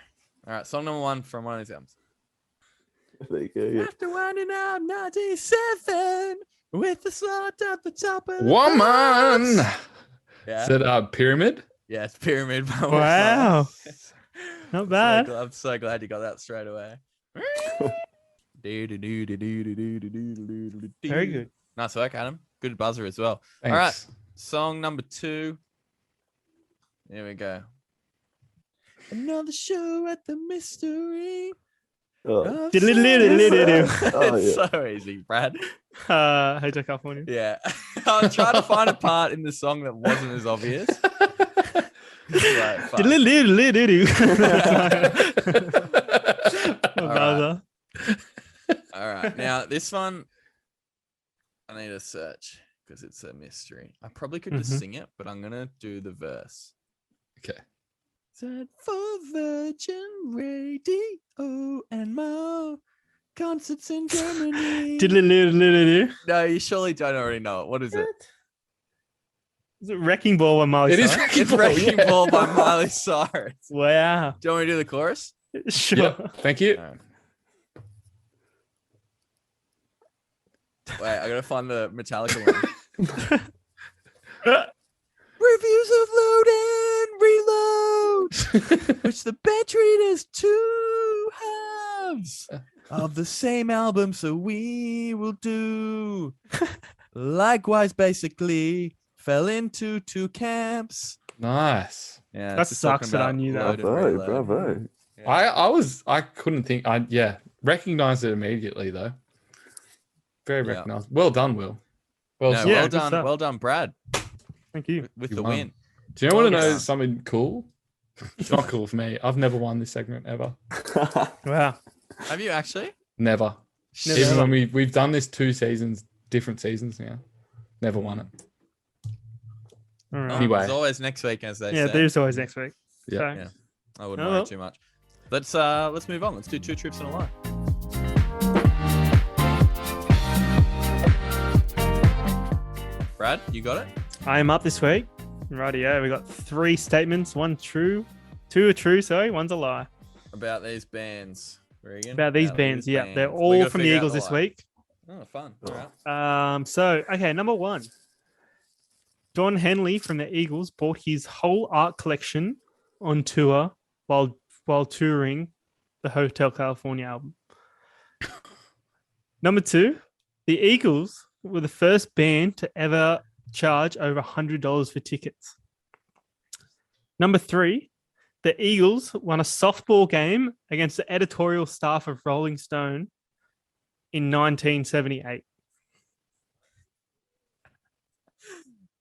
All right. Song number 1 from one of these albums. There you go. Yeah. After winding out 97 with the slot at the top of the Woman. box. Yeah. Is it Pyramid? Yeah, it's Pyramid. By Wow. Wolfmother. Not bad. I'm so glad you got that straight away. Very good. Nice work, Adam. Good buzzer as well. Thanks. All right. Song number 2. Here we go. Another show at the mystery. Oh, of Diddle-diddle-diddle-diddle. Oh, It's yeah. so easy, Brad. Hotel California. Yeah. I'm trying to find a part in the song that wasn't as obvious. Right, fuck. Diddle-diddle-diddle-diddle. All right. Buzzer. All right. Now, this one, I need a search because it's a mystery. I probably could just Mhm. sing it, but I'm going to do the verse. Okay. Set for Virgin Radio and more concerts in Germany. Diddle-diddle-diddle-diddle. No, you surely don't already know it. What is it? Is it Wrecking Ball by Miley It is Cyrus? Wrecking It's Ball. Wrecking Yeah. Ball by Miley Cyrus. Wow. Do you want me to do the chorus? Sure. Yep. Thank you. All right. Wait, I gotta find the Metallica one. Reviews of Load and Reload, which the band treat as 2 halves of the same album, so we will do. Likewise, basically, fell into 2 camps. Nice. Yeah, That it's just talking sucks that I about knew that. Load and Bravo, Reload. bravo. I couldn't think. I recognized it immediately though. Very Yeah. recognized. Well done, Will. Well, No, done. Yeah, well good done, stuff. well done, Brad, Thank you. with You the won. win. Do you want to know Yeah. something cool? It's not cool for me. I've never won this segment ever. Wow. Have you actually? Never. Never Even ever. when we've done this 2 seasons, different seasons now. Never won it. All right. Anyway. There's always next week, as they Yeah, say. there's always next week. Yeah. So, Yeah. I wouldn't Oh, worry well. too much. Let's move on. Let's do 2 trips in a line. Brad, you got it? I am up this week. Rightio, we got 3 statements, 1 true, 2 are true, one's a lie. About these bands, Regan. About these bands, yeah. They're We all gotta from the figure out Eagles this lie. week. Oh, fun. All right. Okay, number 1. Don Henley from the Eagles bought his whole art collection on tour while touring the Hotel California album. Number 2, the Eagles were the first band to ever charge over $100 for tickets. Number 3, the Eagles won a softball game against the editorial staff of Rolling Stone in 1978.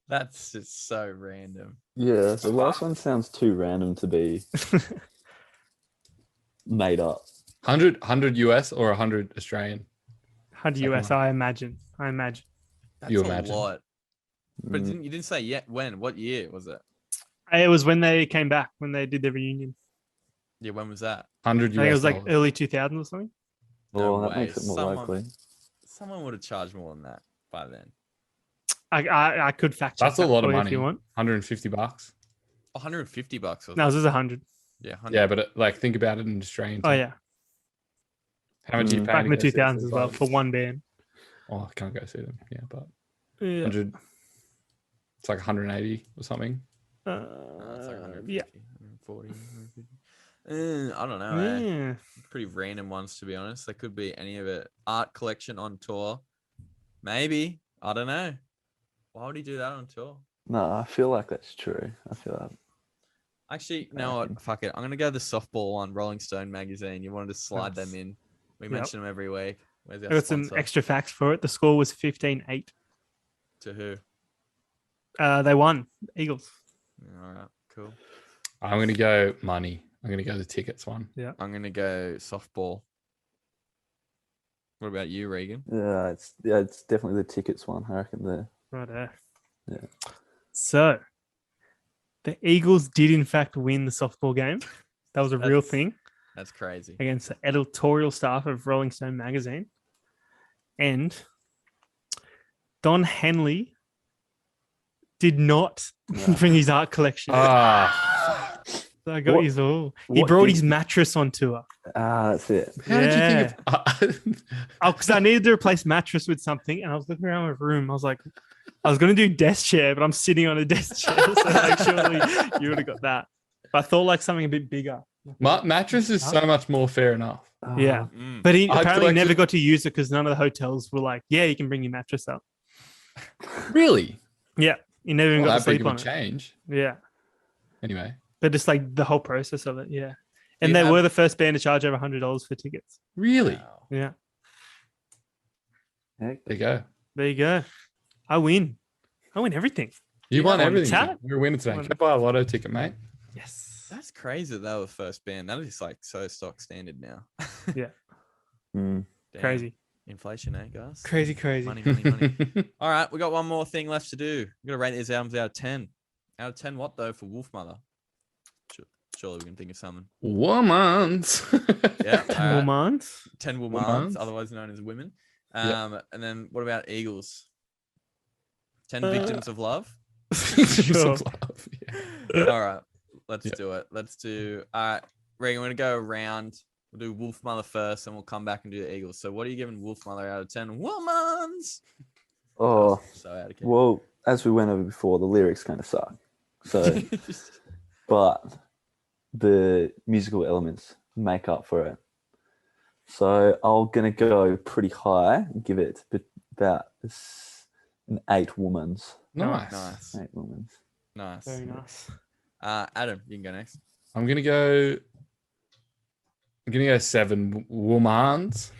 That's just so random. Yeah, the last one sounds too random to be made up. 100 US or 100 Australian? 100 US, I imagine. That's You a imagine. lot. But Mm. you didn't say yet when. What year was it? It was when they came back, when they did their reunion. Yeah, when was that? 100 I US think it was like dollars. early 2000s or something. No Well, that way. makes it more Someone- likely. Someone would have charged more than that by then. I could fact check That's a that lot of for you money. if you want. $150. $150 was No, it? this is 100. Yeah, 100. Yeah, but like think about it in Australian. Oh terms. yeah, How much are you Mm. paying? back in the to go see 2000s these as well guys? for one band. Oh, I can't go see them. Yeah, but Yeah. 100. It's like 180 or something. No, it's like 150, yeah. 140, 150. I don't know. Eh? Yeah. Pretty random ones, to be honest. They could be any of it. Art collection on tour. Maybe. I don't know. Why would he do that on tour? No, I feel like that's true. I feel like Actually, you know what? Fuck it. I'm going to go the softball one, Rolling Stone magazine. You wanted to slide them in. We Yep. mention them every week. Where's I our got some sponsor? extra facts for it. The score was 15-8. To who? They won. Eagles. All right, cool. I'm going to go money. I'm going to go the tickets one. I'm going to go softball. What about you, Regan? it's definitely the tickets one. I reckon there. Right. Yeah. So, the Eagles did in fact win the softball game. That was a real That's- thing That's crazy. against the editorial staff of Rolling Stone magazine. And Don Henley did not bring his art collection. Ah, So I got What- his all. He what brought did- his mattress on tour. That's it. how did you think of? Oh, because I needed to replace mattress with something, and I was looking around my room. I was like, I was going to do desk chair, but I'm sitting on a desk chair, so like, surely you would have got that. But I thought like something a bit bigger. Mattress is so much more fair enough. Yeah, Mm. but he I apparently collected- never got to use it because none of the hotels were like, yeah, you can bring your mattress up. Really? Yeah, you never even Well, got to that big sleep of a on it. change. Yeah, Anyway, but just like the whole process of it. Yeah, and You they have- were the first band to charge over $100 for tickets. really? Wow. Yeah, Heck, There you go. there you go. I win everything. You Yeah, won on everything. tap. You're a winner today. Won. Go buy a lotto ticket, mate. Yes. That's crazy that they were the first band. That is like so stock standard now. Mm. Damn. Crazy. Inflation, eh, guys? Crazy. Money, money, money. All right, we got one more thing left to do. We're gonna rate these albums out of 10. Out of 10, what though for Wolfmother? Surely we can think of something. Womans. Yeah, all right. Mormons. 10 Womans. Wolmans, otherwise known as women. Yep. And then what about Eagles? 10 victims of love. Sure. All right, let's Yep. do it. Let's do. All right, Regan, we're gonna go around. We'll do Wolfmother first, and we'll come back and do the Eagles. So, what are you giving Wolfmother out of 10? Womans. Oh, So out of well, as we went over before, the lyrics kind of suck. So, but the musical elements make up for it. So I'm gonna go pretty high and give it about an 8 womans. Nice. Nice, 8 womans. nice. Very nice. Adam, you can go next. I'm gonna go 7 womans.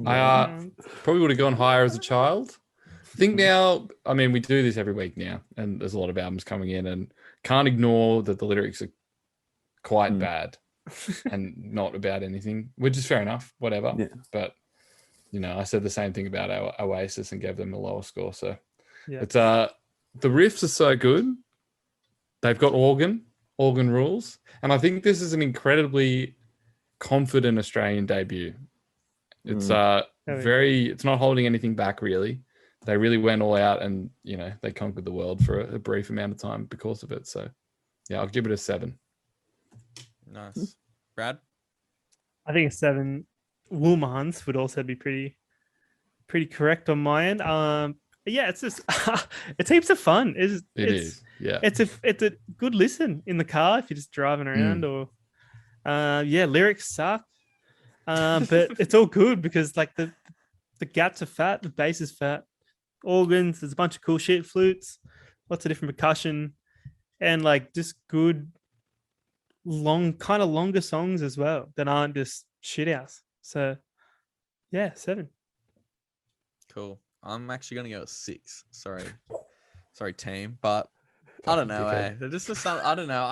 I probably would have gone higher as a child. I think now, I mean, we do this every week now, and there's a lot of albums coming in, and can't ignore that the lyrics are quite bad and not about anything, which is fair enough, whatever. Yeah. But you know, I said the same thing about our Oasis and gave them a lower score. So Yeah. it's the riffs are so good. They've got organ rules, and I think this is an incredibly confident Australian debut. It's Very it's not holding anything back really. they really went all out, and they conquered the world for a brief amount of time because of it. So yeah, I'll give it a 7. Nice. Brad? I think a 7. Wolfmother would also be pretty correct on my end. Yeah, it's just it's heaps of fun. It's Yeah. It's a good listen in the car if you're just driving around, or lyrics suck. But it's all good because like the gats are fat, the bass is fat, organs, there's a bunch of cool shit, flutes, lots of different percussion, and like just good longer songs as well that aren't just shit house. So yeah, 7. Cool. I'm actually gonna go with 6. Sorry, team, but I don't know. They're just I don't know.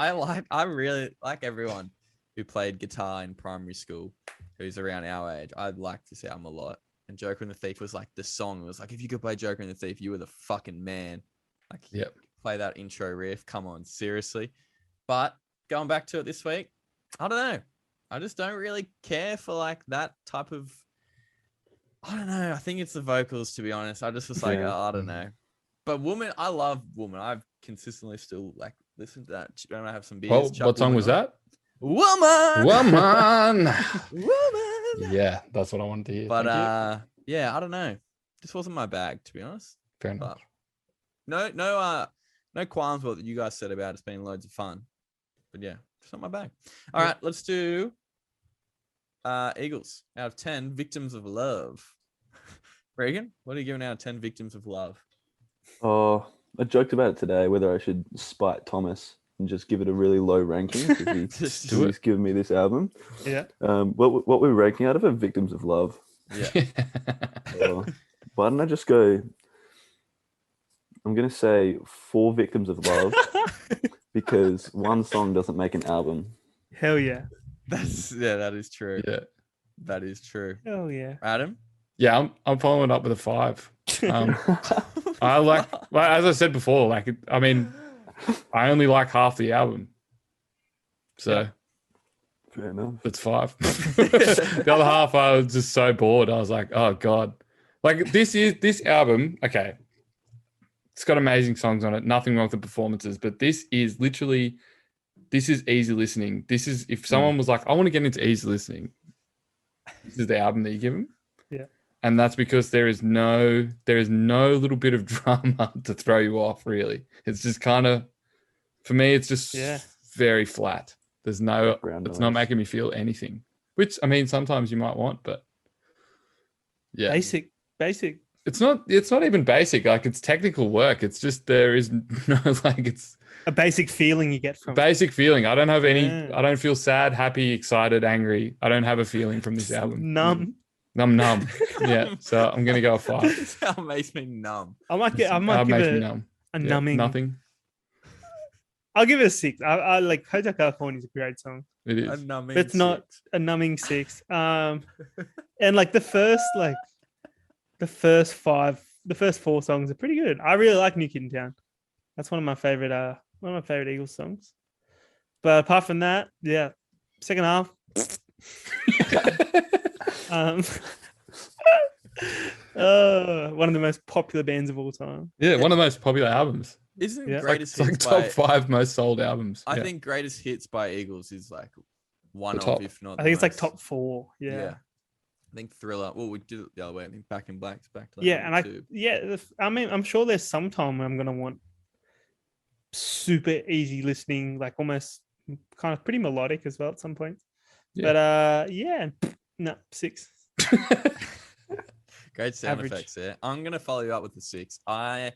I really like everyone who played guitar in primary school, who's around our age. I like this album a lot. And Joker and the Thief was like the song. It was like, if you could play Joker and the Thief, you were the fucking man. Like, yep. Play that intro riff. Come on, seriously. But going back to it this week, I don't know. I just don't really care for like that type of. I don't know. I think it's the vocals, to be honest. I just was like, I don't know. But Woman, I love Woman. I've consistently still like listened to that. When I have some beers. What song was that? Woman. Yeah, that's what I wanted to hear. But yeah, I don't know. This wasn't my bag, to be honest. Fair enough. No qualms with what you guys said about it's been loads of fun. But yeah, it's not my bag. All right, let's do Eagles out of 10 Victims of Love. Regan, what are you giving out of 10 Victims of Love? Oh, I joked about it today whether I should spite Thomas and just give it a really low ranking because he's given me this album. Yeah. What we're ranking out of it, Victims of Love. Yeah. Why don't I just go? I'm gonna say 4 Victims of Love because one song doesn't make an album. Hell yeah. That is true. Yeah. That is true. Hell yeah. Adam? Yeah, I'm following up with a 5. I like, as I said before, like, I mean, I only like half the album. So fair enough. It's 5. The other half, I was just so bored. I was like, oh God. Like this album, okay. It's got amazing songs on it. Nothing wrong with the performances, but this is easy listening. This is, if someone was like, I want to get into easy listening, this is the album that you give them. Yeah. And that's because there is no little bit of drama to throw you off, really. It's just kind of, for me, it's just very flat. There's no, it's not making me feel anything, which, I mean, sometimes you might want, but yeah. Basic. It's not even basic. Like, it's technical work. It's just, there is no, like, it's a basic feeling you get from basic feeling. I don't have any, I don't feel sad, happy, excited, angry. I don't have a feeling from this album. Numb. Numb. Yeah. So I'm going to go a 5. This album makes me numb. I might give it a numbing. Nothing. I'll give it a 6. I like Hotel California is a great song. It is. A numbing But it's not a numbing 6. And like the first 4 songs are pretty good. I really like New Kid in Town. That's one of my favorite Eagles songs. But apart from that, yeah, second half. One of the most popular bands of all time. Yeah, one of the most popular albums. Isn't It's Greatest like Hits top by, 5 most sold albums. I think Greatest Hits by Eagles is like one top. of, if not. I think it's like most. top 4. Yeah. I think Thriller. Well, we did it the other way. I think Back in Black's back to that. Yeah, and I mean, I'm sure there's some time when I'm gonna want super easy listening, like almost kind of pretty melodic as well at some point. Yeah. But no, 6. Great sound Average. effects there. I'm gonna follow you up with the 6. I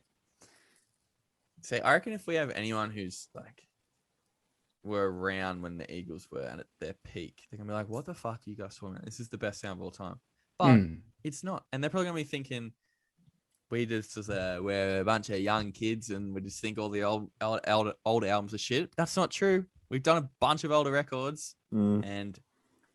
reckon if we have anyone who's like were around when the Eagles were at their peak, they're gonna be like, "What the fuck are you guys talking about? This is the best sound of all time." But it's not, and they're probably gonna be thinking, we're a bunch of young kids and we just think all the old albums are shit. That's not true. We've done a bunch of older records and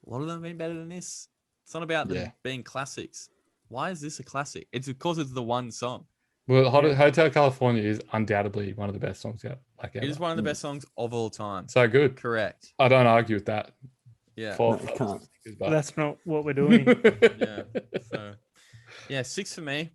a lot of them have been better than this. It's not about them being classics. Why is this a classic? It's because it's the one song. Well, Hotel California is undoubtedly one of the best songs out. Like, it is one of the best songs of all time. So good. Correct. I don't argue with that. Yeah. No, you can't. That's not what we're doing. Yeah. So, yeah, 6 for me.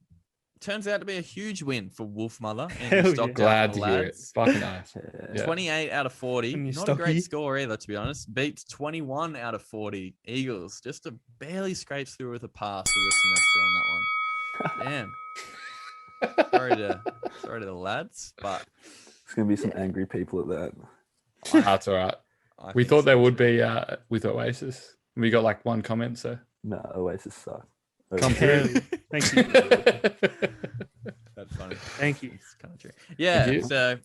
turns out to be a huge win for Wolfmother. Hell yeah. Glad to hear it. lads. Fucking nice. Yeah. 28 out of 40. And you're Not a stocky. great score either, to be honest. Beats 21 out of 40. Eagles just barely scrapes through with a pass for the semester on that one. Damn. Sorry to the lads, but There's going to be some angry people at that. That's all right. I We think thought so there would too. be with Oasis. We got like one comment, so No, Oasis suck. come Hell through. yeah. Thank you. That's funny. Thank you. It's kind of true. Yeah. you. So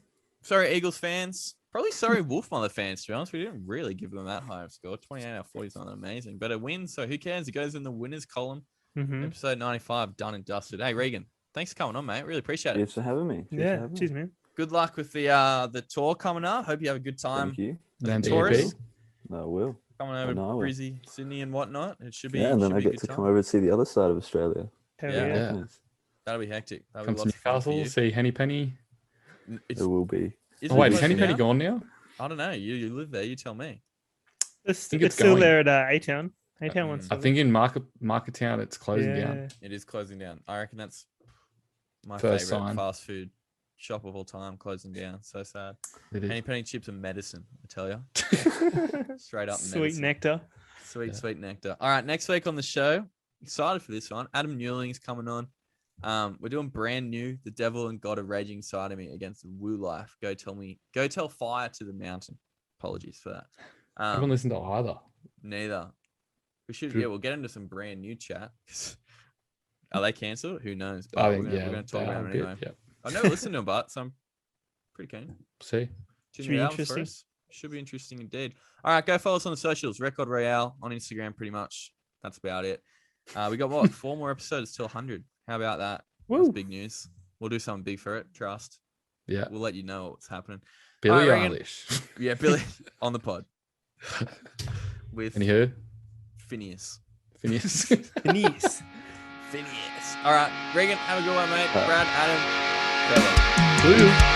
sorry, Eagles fans. Probably sorry, Wolfmother fans. To be honest, we didn't really give them that high of score. 28 out of 40 is not amazing, but a win. So who cares? It goes in the winners column. Mhm. Episode 95 done and dusted. Hey Regan, thanks for coming on, mate. Really appreciate it. Cheers for having me. Cheers for Yeah. having me. Cheers, man. Good luck with the tour coming up. Hope you have a good time. Thank you. Then the Tourists. EP. No, I will. Coming I over know I to will. Brizzy, Sydney, and whatnot. It should be. Yeah, and then should I be a get good to time. come over to see the other side of Australia. Hell Yeah. yeah. Yeah. Nice. That'll be hectic. That'll Come be to lots of fun for Newcastle, you. see Henny Penny. It's, It will be. is Oh it wait, is closing Henny Penny down? gone now? I don't know. You live there. You tell me. It's, think it's it's still going. there at A-Town. A-Town one's Mm. still I think in Marketown it's closing down. Yeah. It is closing down. I reckon that's my First favorite sign. fast food shop of all time. Closing down. So sad. It is. Henny penny chips and medicine. I tell you, straight up Sweet medicine. nectar. Sweet, Yeah. sweet nectar. All right, next week on the show, excited for this one. Adam Newling's coming on. We're doing brand new, The Devil and God of Raging Side of Me against Woo Life. Go tell fire to the mountain. Apologies for that. I haven't listened to either. Neither. We should, Good. yeah, we'll get into some brand new chat. Are they cancelled? Who knows? But I we're think gonna, yeah. we're going to talk they about are it good, anyway. Yeah. I've never listened to them, but so I'm pretty keen. See. Should be interesting. Should be interesting indeed. All right, go follow us on the socials. Record Royale on Instagram, pretty much. That's about it. We got what? 4 more episodes till 100. How about that? That's Woo. big news. We'll do something big for it. Trust. Yeah. We'll let you know what's happening. Billie Regan. Eilish. Yeah, Billy on the pod with Any heard? Phineas. Phineas. Denise. Phineas. All right, Regan, have a good one, mate. Bye. Brad, Adam, farewell. Blue.